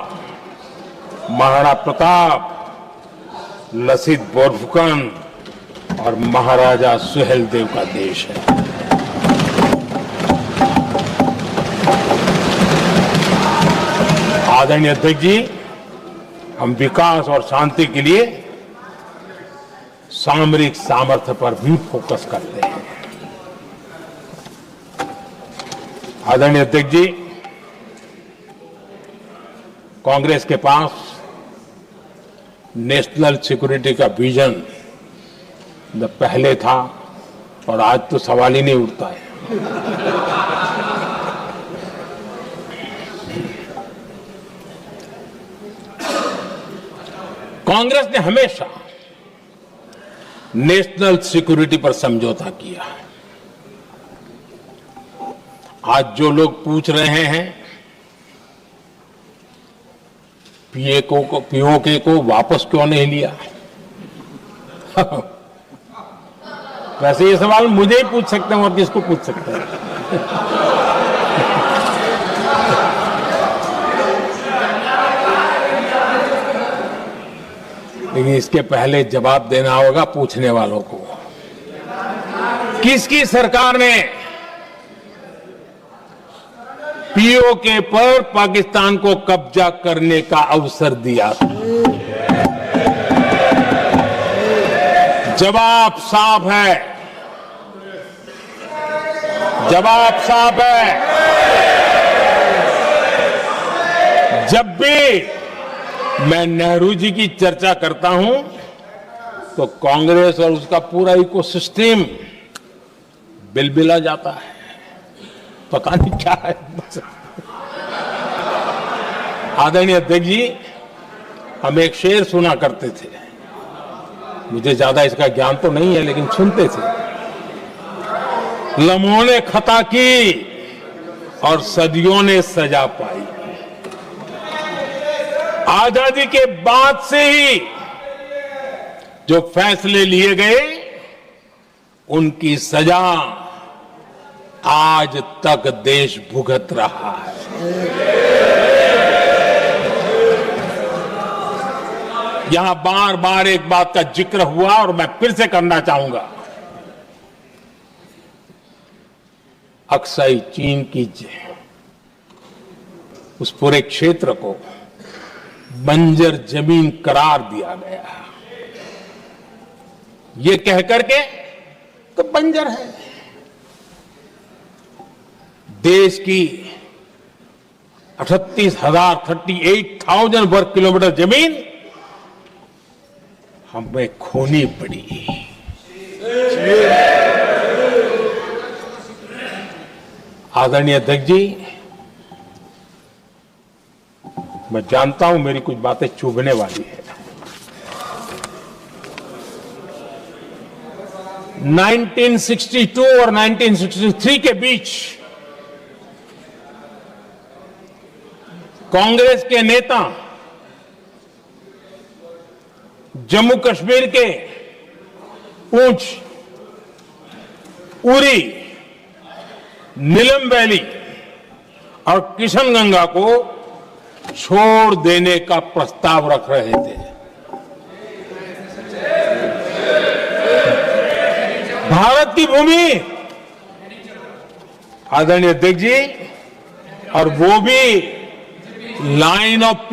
महाराणा प्रताप, लसित बोरफुकन और महाराजा सुहेलदेव का देश है। आदरणीय अध्यक्ष जी, हम विकास और शांति के लिए सामरिक सामर्थ्य पर भी फोकस करते हैं। आदरणीय अध्यक्ष जी, कांग्रेस के पास नेशनल सिक्योरिटी का विजन न पहले था और आज तो सवाल ही नहीं उठता है। कांग्रेस ने हमेशा नेशनल सिक्योरिटी पर समझौता किया। आज जो लोग पूछ रहे हैं पीओके को वापस क्यों नहीं लिया, वैसे ये सवाल मुझे ही पूछ सकते हैं और किसको पूछ सकते हैं। लेकिन इसके पहले जवाब देना होगा पूछने वालों को। किसकी सरकार ने पीओके पर पाकिस्तान को कब्जा करने का अवसर दिया था? जवाब साफ है, जवाब साफ है। जब भी मैं नेहरू जी की चर्चा करता हूं तो कांग्रेस और उसका पूरा इकोसिस्टम बिलबिला जाता है, पता नहीं क्या है। आदरणीय अध्यक्ष जी, हम एक शेर सुना करते थे, मुझे ज्यादा इसका ज्ञान तो नहीं है लेकिन सुनते थे। लम्हों ने खता की और सदियों ने सजा पाई। आजादी के बाद से ही जो फैसले लिए गए उनकी सजा आज तक देश भुगत रहा है। यहां बार बार एक बात का जिक्र हुआ और मैं फिर से करना चाहूंगा। अक्साई चीन की उस पूरे क्षेत्र को बंजर जमीन करार दिया गया, ये कहकर के तो बंजर है। देश की 38,000 वर्ग किलोमीटर जमीन हमें खोनी पड़ी। आदरणीय अध्यक्ष जी, मैं जानता हूं मेरी कुछ बातें चुभने वाली है। 1962 और 1963 के बीच कांग्रेस के नेता जम्मू कश्मीर के पूंछ, उरी, नीलम वैली और किशनगंगा को छोड़ देने का प्रस्ताव रख रहे थे। भारत की भूमि, आदरणीय अध्यक्ष जी, और वो भी लाइन ऑफ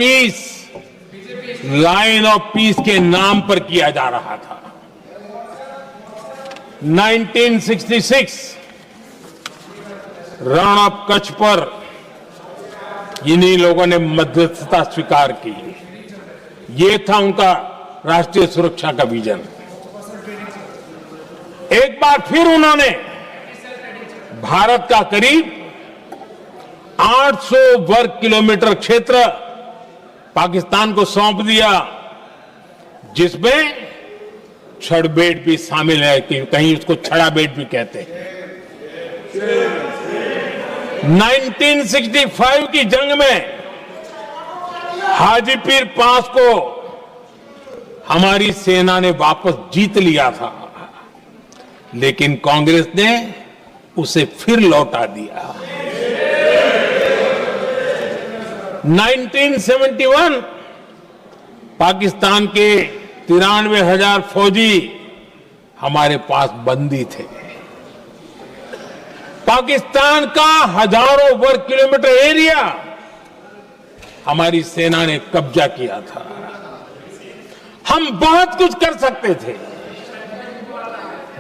पीस के नाम पर किया जा रहा था। 1966 रण ऑफ कच्छ पर इन्हीं लोगों ने मध्यस्थता स्वीकार की। ये था उनका राष्ट्रीय सुरक्षा का विजन। एक बार फिर उन्होंने भारत का करीब 800 वर्ग किलोमीटर क्षेत्र पाकिस्तान को सौंप दिया, जिसमें छड़बेट भी शामिल है, कि कहीं उसको छड़ाबेट भी कहते हैं। 1965 की जंग में हाजीपीर पास को हमारी सेना ने वापस जीत लिया था, लेकिन कांग्रेस ने उसे फिर लौटा दिया। 1971 पाकिस्तान के 93,000 फौजी हमारे पास बंदी थे। पाकिस्तान का हजारों वर्ग किलोमीटर एरिया हमारी सेना ने कब्जा किया था। हम बहुत कुछ कर सकते थे,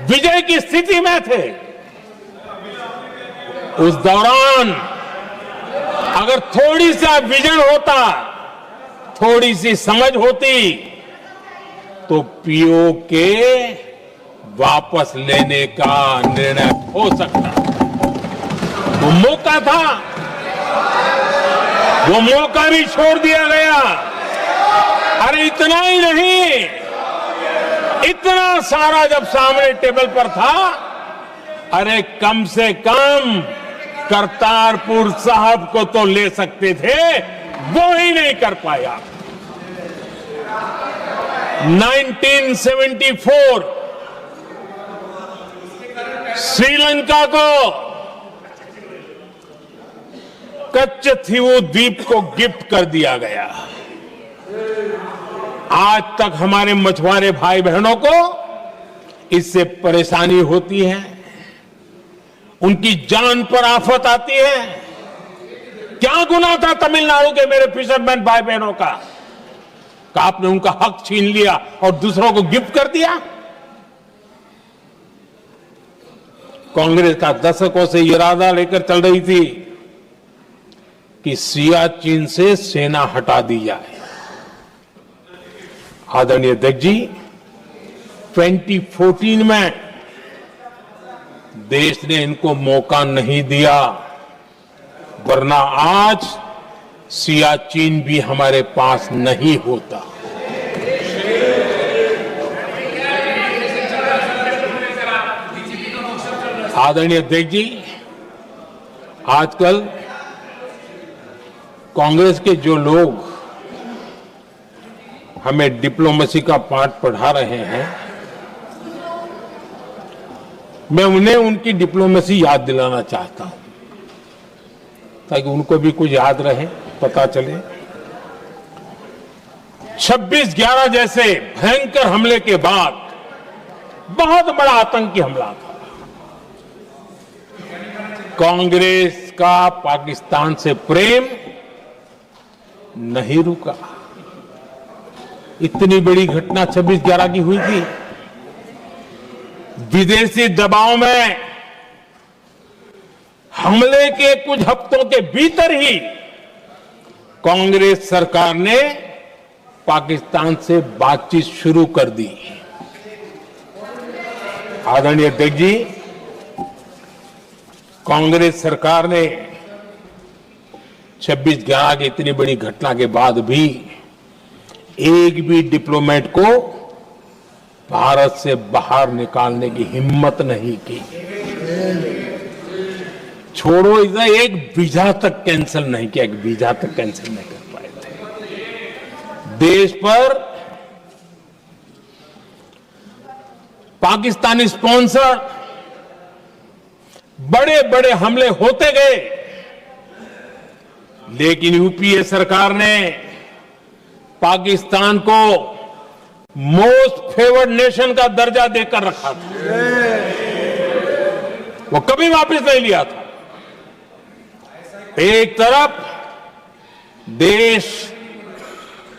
विजय की स्थिति में थे। उस दौरान अगर थोड़ी सा विजन होता, थोड़ी सी समझ होती, तो पीओके वापस लेने का निर्णय हो सकता। वो मौका था, वो मौका भी छोड़ दिया गया। अरे इतना ही नहीं, इतना सारा जब सामने टेबल पर था, अरे कम से कम करतारपुर साहब को तो ले सकते थे, वो ही नहीं कर पाया। 1974 श्रीलंका को कच्चथीवू द्वीप को गिफ्ट कर दिया गया। आज तक हमारे मछुआरे भाई बहनों को इससे परेशानी होती है, उनकी जान पर आफत आती है। क्या गुनाह था तमिलनाडु के मेरे फिशरमैन भाई बहनों का, कि आपने उनका हक छीन लिया और दूसरों को गिफ्ट कर दिया? कांग्रेस का दशकों से इरादा लेकर चल रही थी कि सियाचिन से सेना हटा दी जाए। आदरणीय अध्यक्ष जी, 2014 में देश ने इनको मौका नहीं दिया, वरना आज सियाचिन भी हमारे पास नहीं होता। आदरणीय अध्यक्ष जी, आजकल कांग्रेस के जो लोग हमें डिप्लोमेसी का पाठ पढ़ा रहे हैं, मैं उन्हें उनकी डिप्लोमेसी याद दिलाना चाहता हूं, ताकि उनको भी कुछ याद रहे, पता चले। 26/11 जैसे भयंकर हमले के बाद बहुत बड़ा आतंकी हमला था। कांग्रेस का पाकिस्तान से प्रेम नहीं रुका। इतनी बड़ी घटना 26/11 की हुई थी। विदेशी दबाव में हमले के कुछ हफ्तों के भीतर ही कांग्रेस सरकार ने पाकिस्तान से बातचीत शुरू कर दी। आदरणीय अध्यक्ष जी, कांग्रेस सरकार ने 26/11 की इतनी बड़ी घटना के बाद भी एक भी डिप्लोमेट को भारत से बाहर निकालने की हिम्मत नहीं की। छोड़ो, इधर एक वीजा तक कैंसिल नहीं किया, एक वीजा तक कैंसिल नहीं कर पाए थे। देश पर पाकिस्तानी स्पॉन्सर बड़े बड़े हमले होते गए, लेकिन यूपीए सरकार ने पाकिस्तान को मोस्ट फेवर्ड नेशन का दर्जा देकर रखा था। वो कभी वापस नहीं लिया था। एक तरफ देश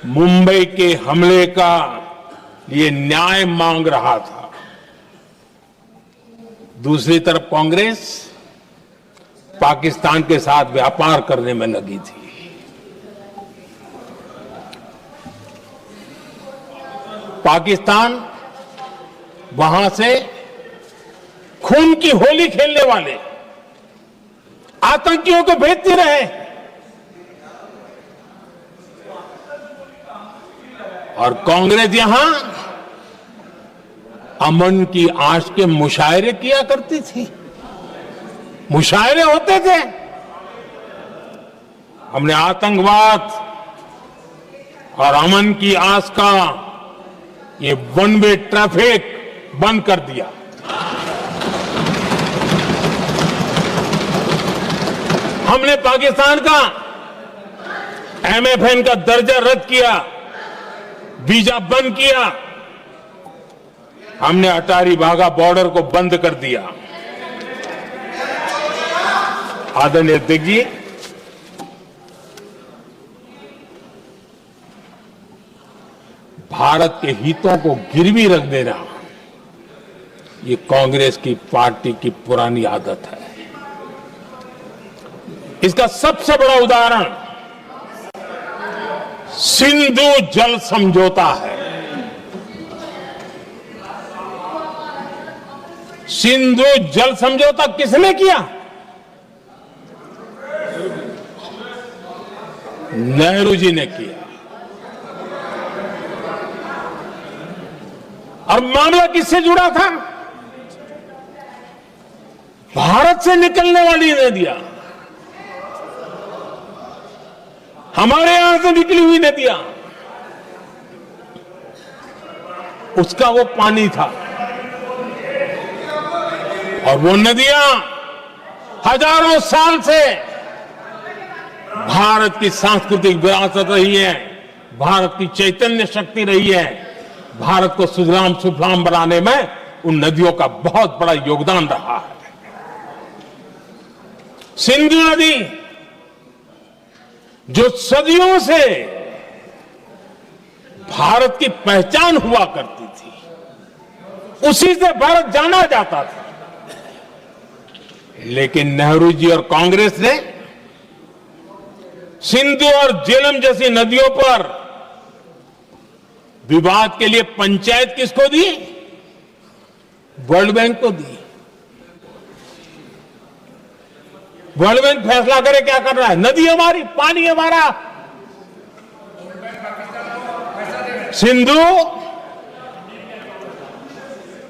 मुंबई के हमले का लिए न्याय मांग रहा था, दूसरी तरफ कांग्रेस पाकिस्तान के साथ व्यापार करने में लगी थी। पाकिस्तान वहां से खून की होली खेलने वाले आतंकियों को भेजते रहे। और कांग्रेस यहां अमन की आश के मुशायरे किया करती थी। मुशायरे होते थे। हमने आतंकवाद और अमन की आस का ये वन वे ट्रैफिक बंद कर दिया। हमने पाकिस्तान का MFN का दर्जा रद्द किया, वीजा बंद किया। हमने अटारी वाघा बॉर्डर को बंद कर दिया। आदरणीय अध्यक्ष जी, भारत के हितों को गिरवी रख देना ये कांग्रेस की पार्टी की पुरानी आदत है। इसका सबसे बड़ा उदाहरण सिंधु जल समझौता है। सिंधु जल समझौता किसने किया? नेहरू जी ने किया। और मामला किससे जुड़ा था? भारत से निकलने वाली नदियां, हमारे यहां से निकली हुई नदियां, उसका वो पानी था। और वो नदियां हजारों साल से भारत की सांस्कृतिक विरासत रही है, भारत की चैतन्य शक्ति रही है। भारत को सुजलाम सुफलाम बनाने में उन नदियों का बहुत बड़ा योगदान रहा है। सिंधु नदी जो सदियों से भारत की पहचान हुआ करती थी, उसी से भारत जाना जाता था। लेकिन नेहरू जी और कांग्रेस ने सिंधु और झेलम जैसी नदियों पर विवाद के लिए पंचायत किसको दी? वर्ल्ड बैंक को दी। वर्ल्ड बैंक फैसला करे क्या कर रहा है? नदी हमारी, पानी हमारा।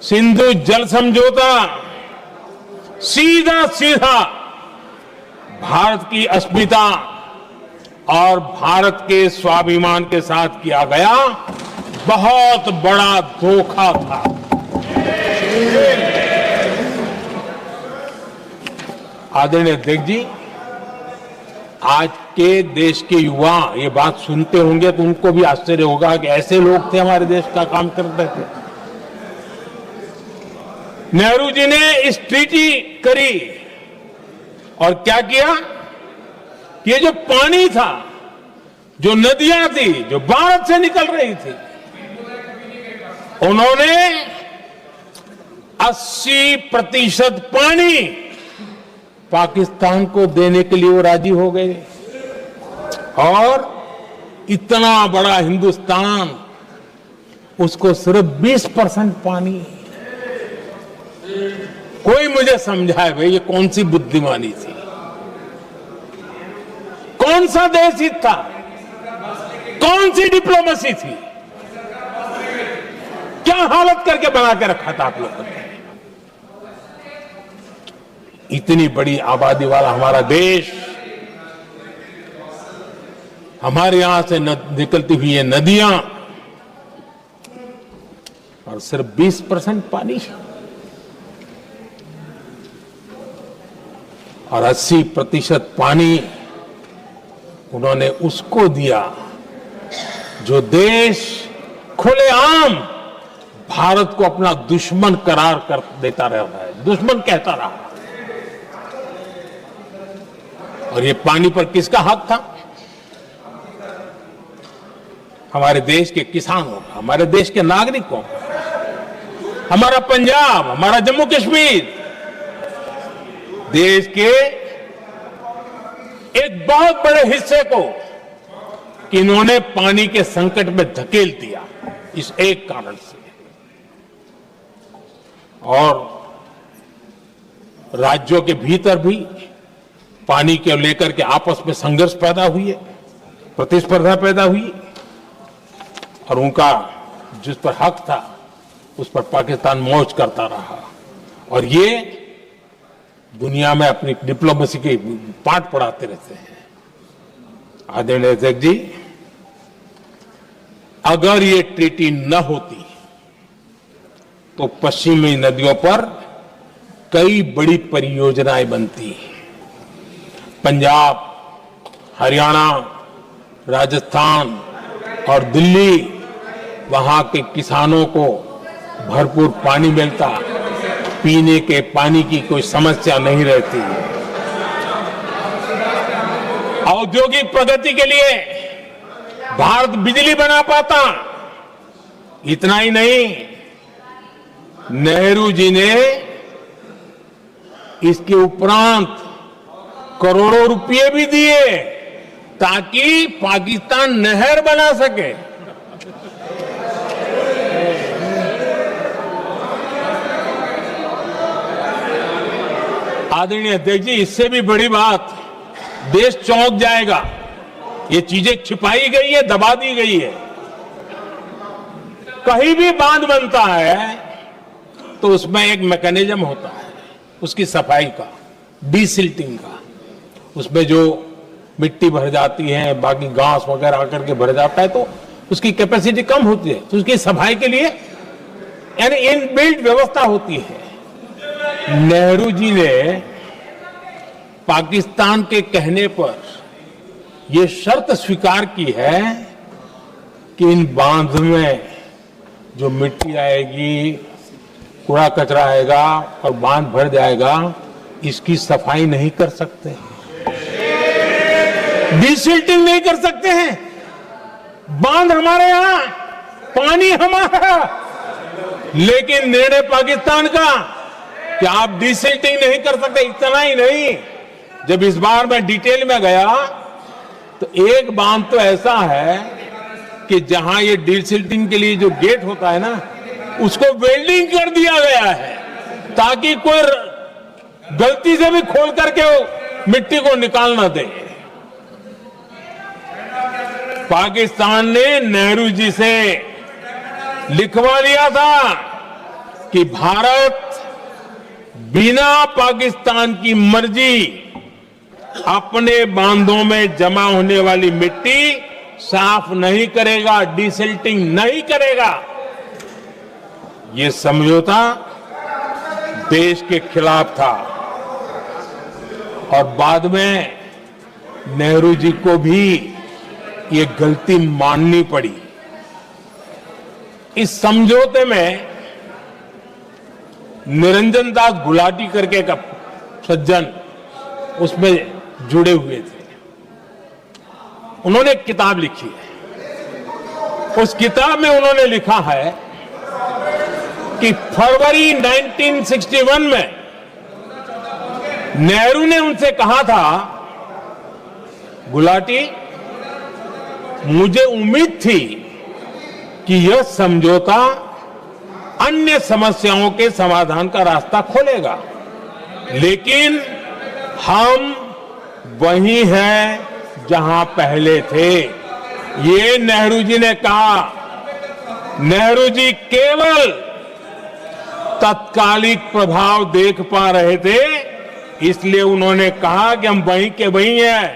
सिंधु जल समझौता सीधा सीधा भारत की अस्मिता और भारत के स्वाभिमान के साथ किया गया बहुत बड़ा धोखा था। आदरणीय अध्यक्ष जी, आज के देश के युवा ये बात सुनते होंगे तो उनको भी आश्चर्य होगा कि ऐसे लोग थे हमारे देश का काम करते थे। नेहरू जी ने इस ट्रीटी करी और क्या किया? ये जो पानी था, जो नदियां थी, जो भारत से निकल रही थी, उन्होंने 80% पानी पाकिस्तान को देने के लिए वो राजी हो गए। और इतना बड़ा हिंदुस्तान, उसको सिर्फ 20% पानी। कोई मुझे समझाए भाई ये कौन सी बुद्धिमानी थी? कौन सा देश हित था? कौन सी डिप्लोमेसी थी? क्या हालत करके बना के रखा था आप लोगों ने? इतनी बड़ी आबादी वाला हमारा देश, हमारे यहां से निकलती हुई ये नदियां, और सिर्फ 20% पानी, और 80% पानी उन्होंने उसको दिया जो देश खुलेआम भारत को अपना दुश्मन करार कर देता रहा है, दुश्मन कहता रहा। और ये पानी पर किसका हक था? हमारे देश के किसानों का, हमारे देश के नागरिकों का। हमारा पंजाब, हमारा जम्मू कश्मीर देश के एक बहुत बड़े हिस्से को इन्होंने पानी के संकट में धकेल दिया, इस एक कारण से। और राज्यों के भीतर भी पानी को लेकर के आपस में संघर्ष पैदा हुई है, प्रतिस्पर्धा पैदा हुई। और उनका जिस पर हक था उस पर पाकिस्तान मौज करता रहा और ये दुनिया में अपनी डिप्लोमेसी के पाठ पढ़ाते रहते हैं। आदरणीय अध्यक्ष जी, अगर ये ट्रीटी न होती तो पश्चिमी नदियों पर कई बड़ी परियोजनाएं बनती। पंजाब, हरियाणा, राजस्थान और दिल्ली, वहां के किसानों को भरपूर पानी मिलता, पीने के पानी की कोई समस्या नहीं रहती। औद्योगिक प्रगति के लिए भारत बिजली बना पाता। इतना ही नहीं, नेहरू जी ने इसके उपरांत करोड़ों रुपए भी दिए ताकि पाकिस्तान नहर बना सके। आदरणीय अध्यक्ष जी, इससे भी बड़ी बात, देश चौंक जाएगा। ये चीजें छिपाई गई है, दबा दी गई है। कहीं भी बांध बनता है तो उसमें एक मैकेनिज्म होता है उसकी सफाई का, डीसिल्टिंग का। उसमें जो मिट्टी भर जाती है, बाकी घास वगैरह आकर के भर जाता है तो उसकी कैपेसिटी कम होती है, तो उसकी सफाई के लिए यानी इनबिल्ट व्यवस्था होती है। नेहरू जी ने पाकिस्तान के कहने पर यह शर्त स्वीकार की है कि इन बांध में जो मिट्टी आएगी, कूड़ा कचरा आएगा और बांध भर जाएगा, इसकी सफाई नहीं कर सकते, डिसिल्टिंग नहीं कर सकते हैं। बांध हमारे यहां, पानी हमारा, लेकिन निर्णय पाकिस्तान का कि आप डिसिल्टिंग नहीं कर सकते। इतना ही नहीं, जब इस बार मैं डिटेल में गया तो एक बांध तो ऐसा है कि जहां ये डिसिल्टिंग के लिए जो गेट होता है ना, उसको वेल्डिंग कर दिया गया है ताकि कोई गलती से भी खोल करके मिट्टी को निकाल ना दे। पाकिस्तान ने नेहरू जी से लिखवा लिया था कि भारत बिना पाकिस्तान की मर्जी अपने बांधों में जमा होने वाली मिट्टी साफ नहीं करेगा, डिसिल्टिंग नहीं करेगा। ये समझौता देश के खिलाफ था और बाद में नेहरू जी को भी ये गलती माननी पड़ी। इस समझौते में निरंजन दास गुलाटी करके एक सज्जन उसमें जुड़े हुए थे। उन्होंने एक किताब लिखी है। उस किताब में उन्होंने लिखा है कि फरवरी 1961 में नेहरू ने उनसे कहा था, गुलाटी, मुझे उम्मीद थी कि यह समझौता अन्य समस्याओं के समाधान का रास्ता खोलेगा, लेकिन हम वही हैं जहां पहले थे। ये नेहरू जी ने कहा। नेहरू जी केवल तत्कालिक प्रभाव देख पा रहे थे, इसलिए उन्होंने कहा कि हम वहीं के वहीं हैं,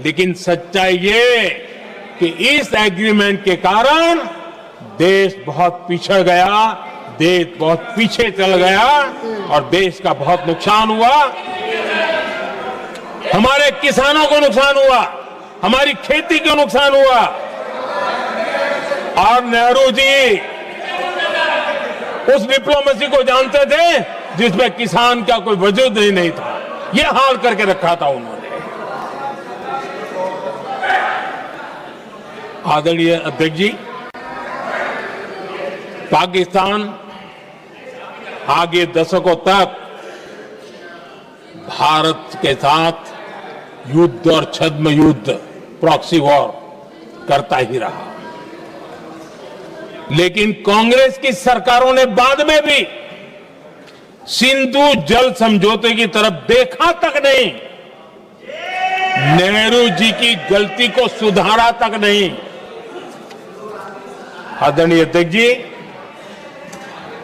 लेकिन सच्चाई ये कि इस एग्रीमेंट के कारण देश बहुत पिछड़ गया, देश बहुत पीछे चल गया और देश का बहुत नुकसान हुआ। हमारे किसानों को नुकसान हुआ, हमारी खेती को नुकसान हुआ। और नेहरू जी उस डिप्लोमेसी को जानते थे जिसमें किसान का कोई वजूद ही नहीं था। यह हाल करके रखा था उन्होंने। आदरणीय अध्यक्ष जी, पाकिस्तान आगे दशकों तक भारत के साथ युद्ध और छद्म युद्ध, प्रॉक्सी वॉर करता ही रहा, लेकिन कांग्रेस की सरकारों ने बाद में भी सिंधु जल समझौते की तरफ देखा तक नहीं, नेहरू जी की गलती को सुधारा तक नहीं। आदरणीय अध्यक्ष जी,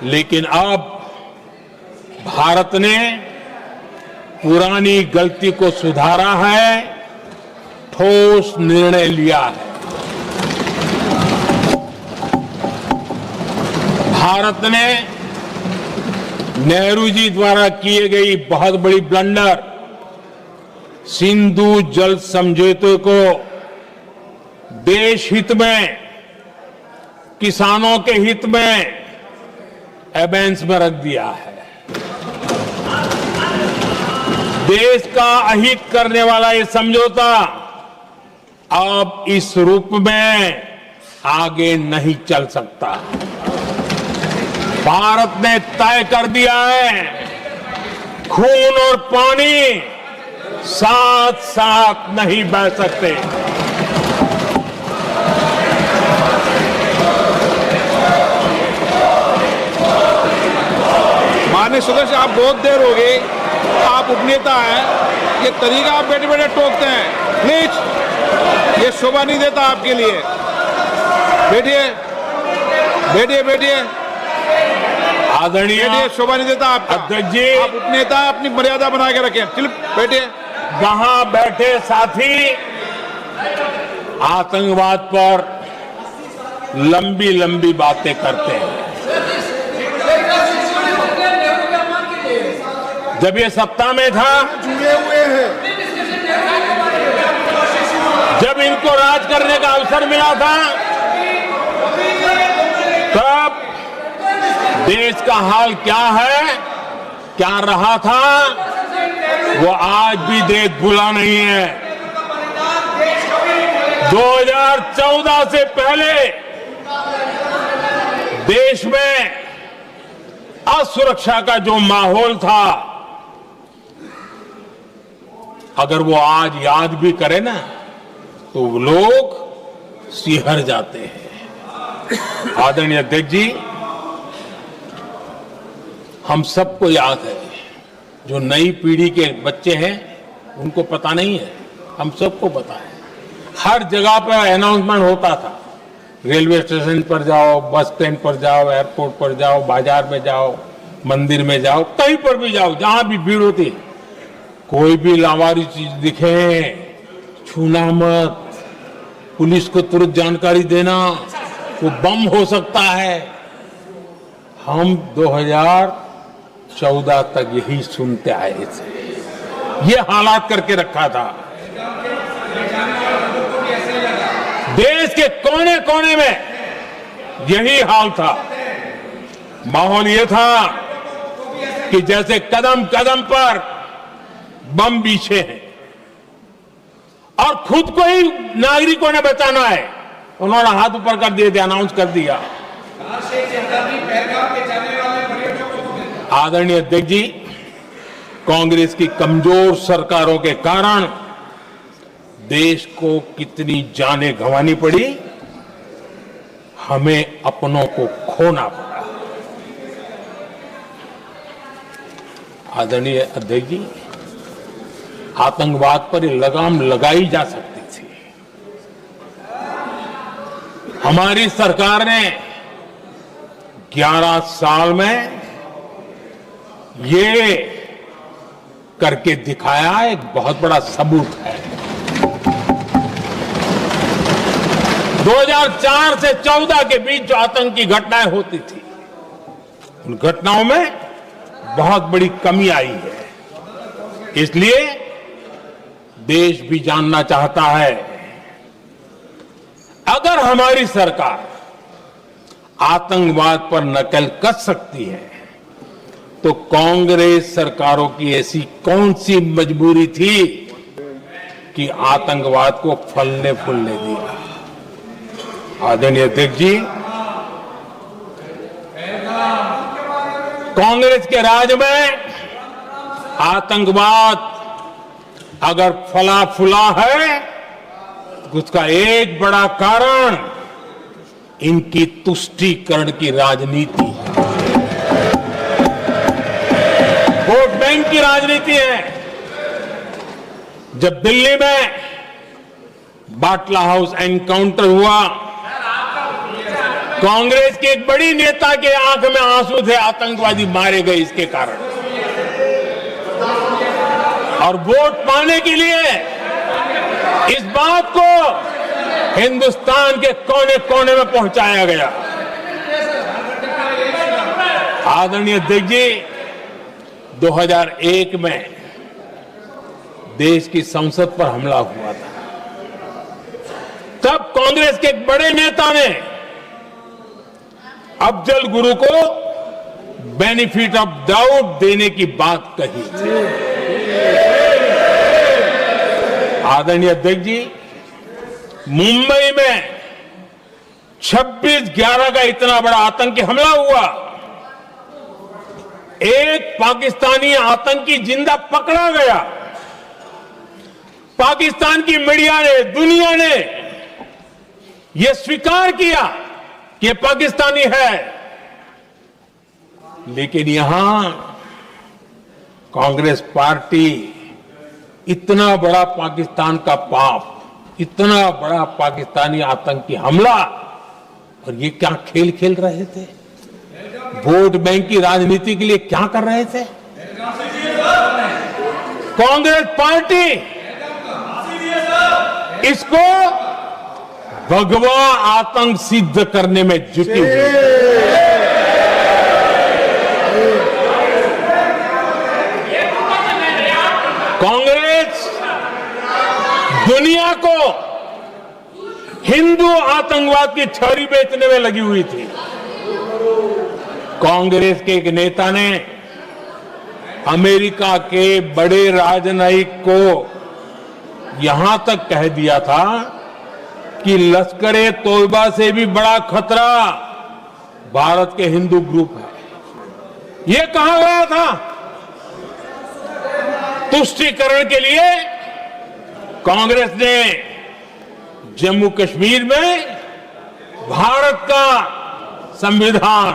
लेकिन अब भारत ने पुरानी गलती को सुधारा है, ठोस निर्णय लिया है। भारत ने नेहरू जी द्वारा किए गई बहुत बड़ी ब्लंडर सिंधु जल समझौते को देश हित में, किसानों के हित में एबेंस में रख दिया है। देश का अहित करने वाला ये समझौता अब इस रूप में आगे नहीं चल सकता। भारत ने तय कर दिया है, खून और पानी साथ साथ नहीं बह सकते। माननीय सदस्य, आप बहुत देर हो गई, आप उपनेता हैं, ये तरीका आप बैठे बैठे टोकते हैं, प्लीज, ये शोभा नहीं देता आपके लिए। बैठिए बैठिए बैठिए, आदरणीय बैठिए, शोभा नहीं देता आपका। अध्यक्ष जी, आप उपनेता, अपनी मर्यादा बना के रखें। चलिए बैठिए। वहां बैठे साथी आतंकवाद पर लंबी लंबी बातें करते हैं। जब ये सत्ता में था, जुड़े हुए हैं। जब इनको राज करने का अवसर मिला था, तब देश का हाल क्या है, क्या रहा था, वो आज भी देश भूला नहीं है। 2014 से पहले देश में असुरक्षा का जो माहौल था, अगर वो आज याद भी करे ना, तो लोग सिहर जाते हैं। आदरणीय अध्यक्ष जी, हम सबको याद है, जो नई पीढ़ी के बच्चे हैं उनको पता नहीं है, हम सबको पता है। हर जगह पर अनाउंसमेंट होता था, रेलवे स्टेशन पर जाओ, बस स्टैंड पर जाओ, एयरपोर्ट पर जाओ, बाजार में जाओ, मंदिर में जाओ, कहीं पर भी जाओ, जहां भी भीड़ होती है, कोई भी लावारिस चीज दिखे छूना मत, पुलिस को तुरंत जानकारी देना, वो बम हो सकता है। हम 2014 तक यही सुनते आए थे, ये हालात करके रखा था। देश के कोने कोने में यही हाल था। माहौल ये था कि जैसे कदम कदम पर बम बिछे हैं और खुद को ही नागरिकों ने बचाना है, उन्होंने हाथ ऊपर कर दिए थे, अनाउंस कर दिया। आदरणीय अध्यक्ष जी, कांग्रेस की कमजोर सरकारों के कारण देश को कितनी जानें गंवानी पड़ी, हमें अपनों को खोना पड़ा। आदरणीय अध्यक्ष जी, आतंकवाद पर लगाम लगाई जा सकती थी। हमारी सरकार ने 11 साल में ये करके दिखाया, एक बहुत बड़ा सबूत है। 2004 से 14 के बीच जो आतंकी घटनाएं होती थी, उन घटनाओं में बहुत बड़ी कमी आई है। इसलिए देश भी जानना चाहता है, अगर हमारी सरकार आतंकवाद पर नकेल कस सकती है, तो कांग्रेस सरकारों की ऐसी कौन सी मजबूरी थी कि आतंकवाद को फलने फूलने दिया। आदरणीय अध्यक्ष जी, कांग्रेस के राज में आतंकवाद अगर फला फूला है, तो उसका एक बड़ा कारण इनकी तुष्टीकरण की राजनीति है, वोट बैंक की राजनीति है। जब दिल्ली में बाटला हाउस एनकाउंटर हुआ, कांग्रेस के एक बड़ी नेता के आंख में आंसू थे, आतंकवादी मारे गए इसके कारण। और वोट पाने के लिए इस बात को हिंदुस्तान के कोने कोने में पहुंचाया गया। आदरणीय अध्यक्ष जी, 2001 में देश की संसद पर हमला हुआ था। तब कांग्रेस के एक बड़े नेता ने अफजल गुरु को बेनिफिट ऑफ डाउट देने की बात कही थी। आदरणीय अध्यक्ष जी, मुंबई में 26/11 का इतना बड़ा आतंकी हमला हुआ, एक पाकिस्तानी आतंकी जिंदा पकड़ा गया। पाकिस्तान की मीडिया ने, दुनिया ने यह स्वीकार किया कि पाकिस्तानी है, लेकिन यहां कांग्रेस पार्टी इतना बड़ा पाकिस्तान का पाप, इतना बड़ा पाकिस्तानी आतंकी हमला, और ये क्या खेल खेल रहे थे? वोट बैंक की राजनीति के लिए क्या कर रहे थे? कांग्रेस पार्टी इसको भगवा आतंक सिद्ध करने में जुटी हुई है। कांग्रेस दुनिया को हिंदू आतंकवाद की छड़ी बेचने में लगी हुई थी। कांग्रेस के एक नेता ने अमेरिका के बड़े राजनयिक को यहां तक कह दिया था कि लश्कर-ए तोयबा से भी बड़ा खतरा भारत के हिंदू ग्रुप है। यह कहा गया था। तुष्टीकरण के लिए कांग्रेस ने जम्मू कश्मीर में भारत का संविधान,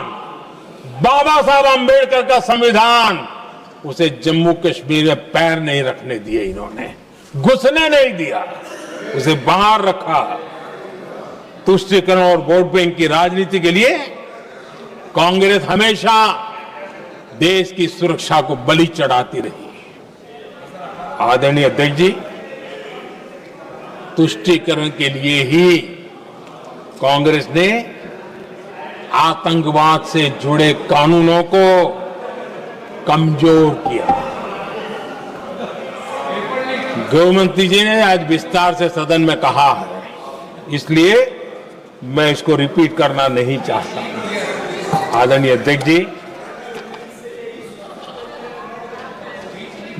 बाबा साहब अंबेडकर का संविधान, उसे जम्मू कश्मीर में पैर नहीं रखने दिए। इन्होंने घुसने नहीं दिया, उसे बाहर रखा। तुष्टीकरण और वोट बैंक की राजनीति के लिए कांग्रेस हमेशा देश की सुरक्षा को बलि चढ़ाती रही। आदरणीय अध्यक्ष जी, तुष्टीकरण के लिए ही कांग्रेस ने आतंकवाद से जुड़े कानूनों को कमजोर किया। गृहमंत्री जी ने आज विस्तार से सदन में कहा है, इसलिए मैं इसको रिपीट करना नहीं चाहता। आदरणीय अध्यक्ष जी,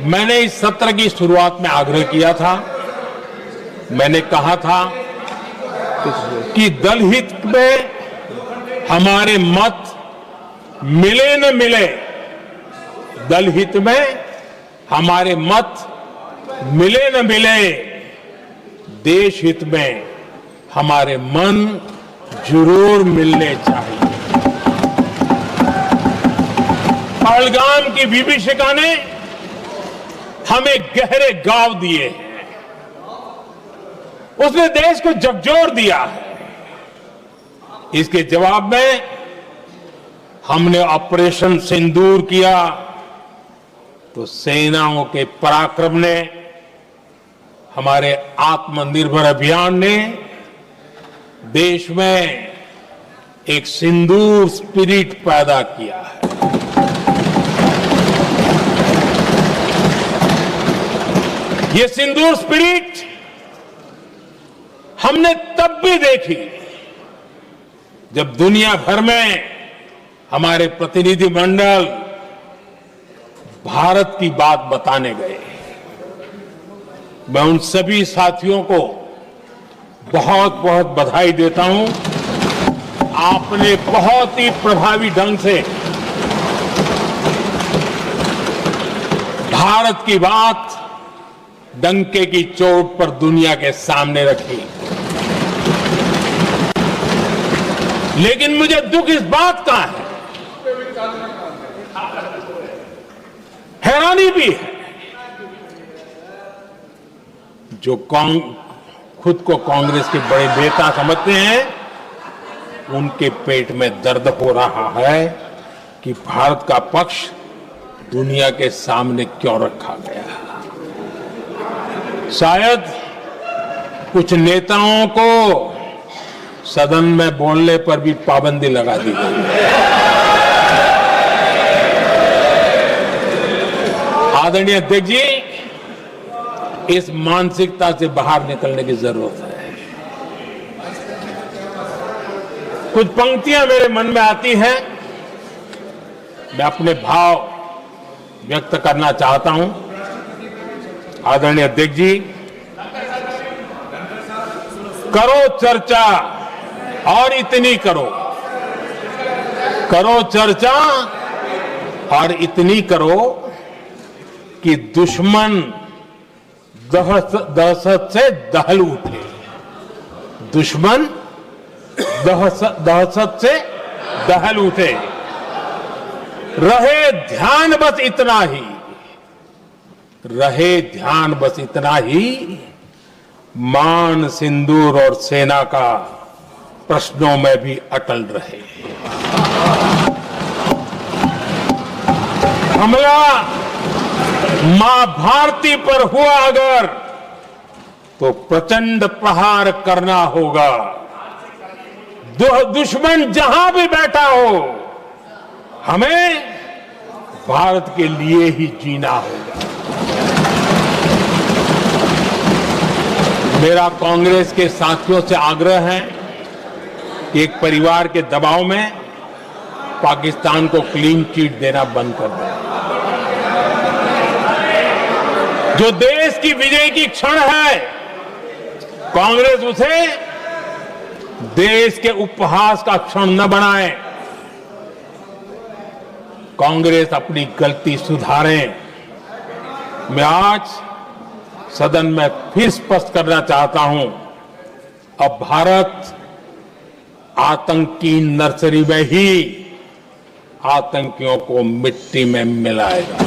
मैंने इस सत्र की शुरुआत में आग्रह किया था, मैंने कहा था कि दलहित में हमारे मत मिले न मिले, दलहित में हमारे मत मिले न मिले, देश हित में हमारे मन जरूर मिलने चाहिए। पहलगाम की विभीषिका ने हमें गहरे घाव दिए हैं, उसने देश को झकझोर दिया है। इसके जवाब में हमने ऑपरेशन सिंदूर किया तो सेनाओं के पराक्रम ने, हमारे आत्मनिर्भर अभियान ने देश में एक सिंदूर स्पिरिट पैदा किया है। ये सिंदूर स्पिरिट हमने तब भी देखी जब दुनिया भर में हमारे प्रतिनिधि मंडल भारत की बात बताने गए। मैं उन सभी साथियों को बहुत बहुत बधाई देता हूं। आपने बहुत ही प्रभावी ढंग से भारत की बात डंके की चोट पर दुनिया के सामने रखी। लेकिन मुझे दुख इस बात का है, हैरानी भी है, जो खुद को कांग्रेस के बड़े नेता समझते हैं, उनके पेट में दर्द हो रहा है कि भारत का पक्ष दुनिया के सामने क्यों रखा गया। शायद कुछ नेताओं को सदन में बोलने पर भी पाबंदी लगा दी गई है। आदरणीय अध्यक्ष जी, इस मानसिकता से बाहर निकलने की जरूरत है। कुछ पंक्तियां मेरे मन में आती हैं, मैं अपने भाव व्यक्त करना चाहता हूं। आदरणीय अध्यक्ष जी, करो चर्चा और इतनी करो, करो चर्चा और इतनी करो कि दुश्मन दहशत से दहल उठे। दुश्मन दहशत से दहल उठे। रहे ध्यान बस इतना ही, रहे ध्यान बस इतना ही, मान सिंदूर और सेना का प्रश्नों में भी अटल रहे। हमला मां भारती पर हुआ अगर, तो प्रचंड प्रहार करना होगा। दुश्मन जहां भी बैठा हो, हमें भारत के लिए ही जीना होगा। मेरा कांग्रेस के साथियों से आग्रह है कि एक परिवार के दबाव में पाकिस्तान को क्लीन चिट देना बंद कर दें। जो देश की विजय की क्षण है, कांग्रेस उसे देश के उपहास का क्षण न बनाए। कांग्रेस अपनी गलती सुधारें। मैं आज सदन में फिर स्पष्ट करना चाहता हूं, अब भारत आतंक की नर्सरी में ही आतंकियों को मिट्टी में मिलाएगा।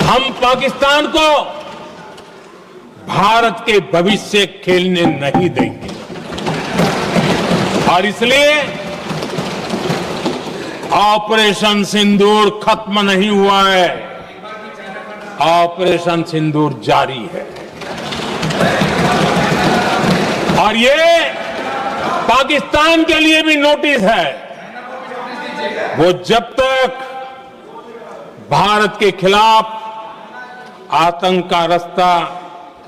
हम पाकिस्तान को भारत के भविष्य खेलने नहीं देंगे और इसलिए ऑपरेशन सिंदूर खत्म नहीं हुआ है, ऑपरेशन सिंदूर जारी है। और ये पाकिस्तान के लिए भी नोटिस है। वो जब तक भारत के खिलाफ आतंक का रास्ता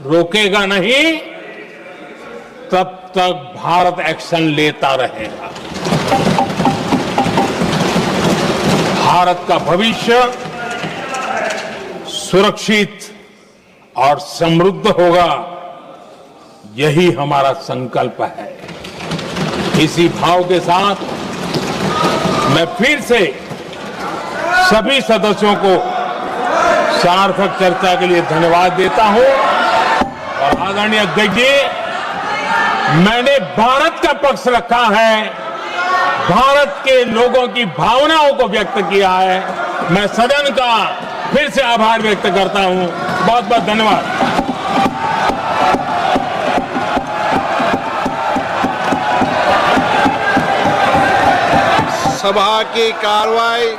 रोकेगा नहीं, तब तक भारत एक्शन लेता रहेगा। भारत का भविष्य सुरक्षित और समृद्ध होगा, यही हमारा संकल्प है। इसी भाव के साथ मैं फिर से सभी सदस्यों को सार्थक चर्चा के लिए धन्यवाद देता हूं। और आदरणीय अध्यक्ष जी, मैंने भारत का पक्ष रखा है, भारत के लोगों की भावनाओं को व्यक्त किया है। मैं सदन का फिर से आभार व्यक्त करता हूं। बहुत बहुत धन्यवाद। सभा की कार्रवाई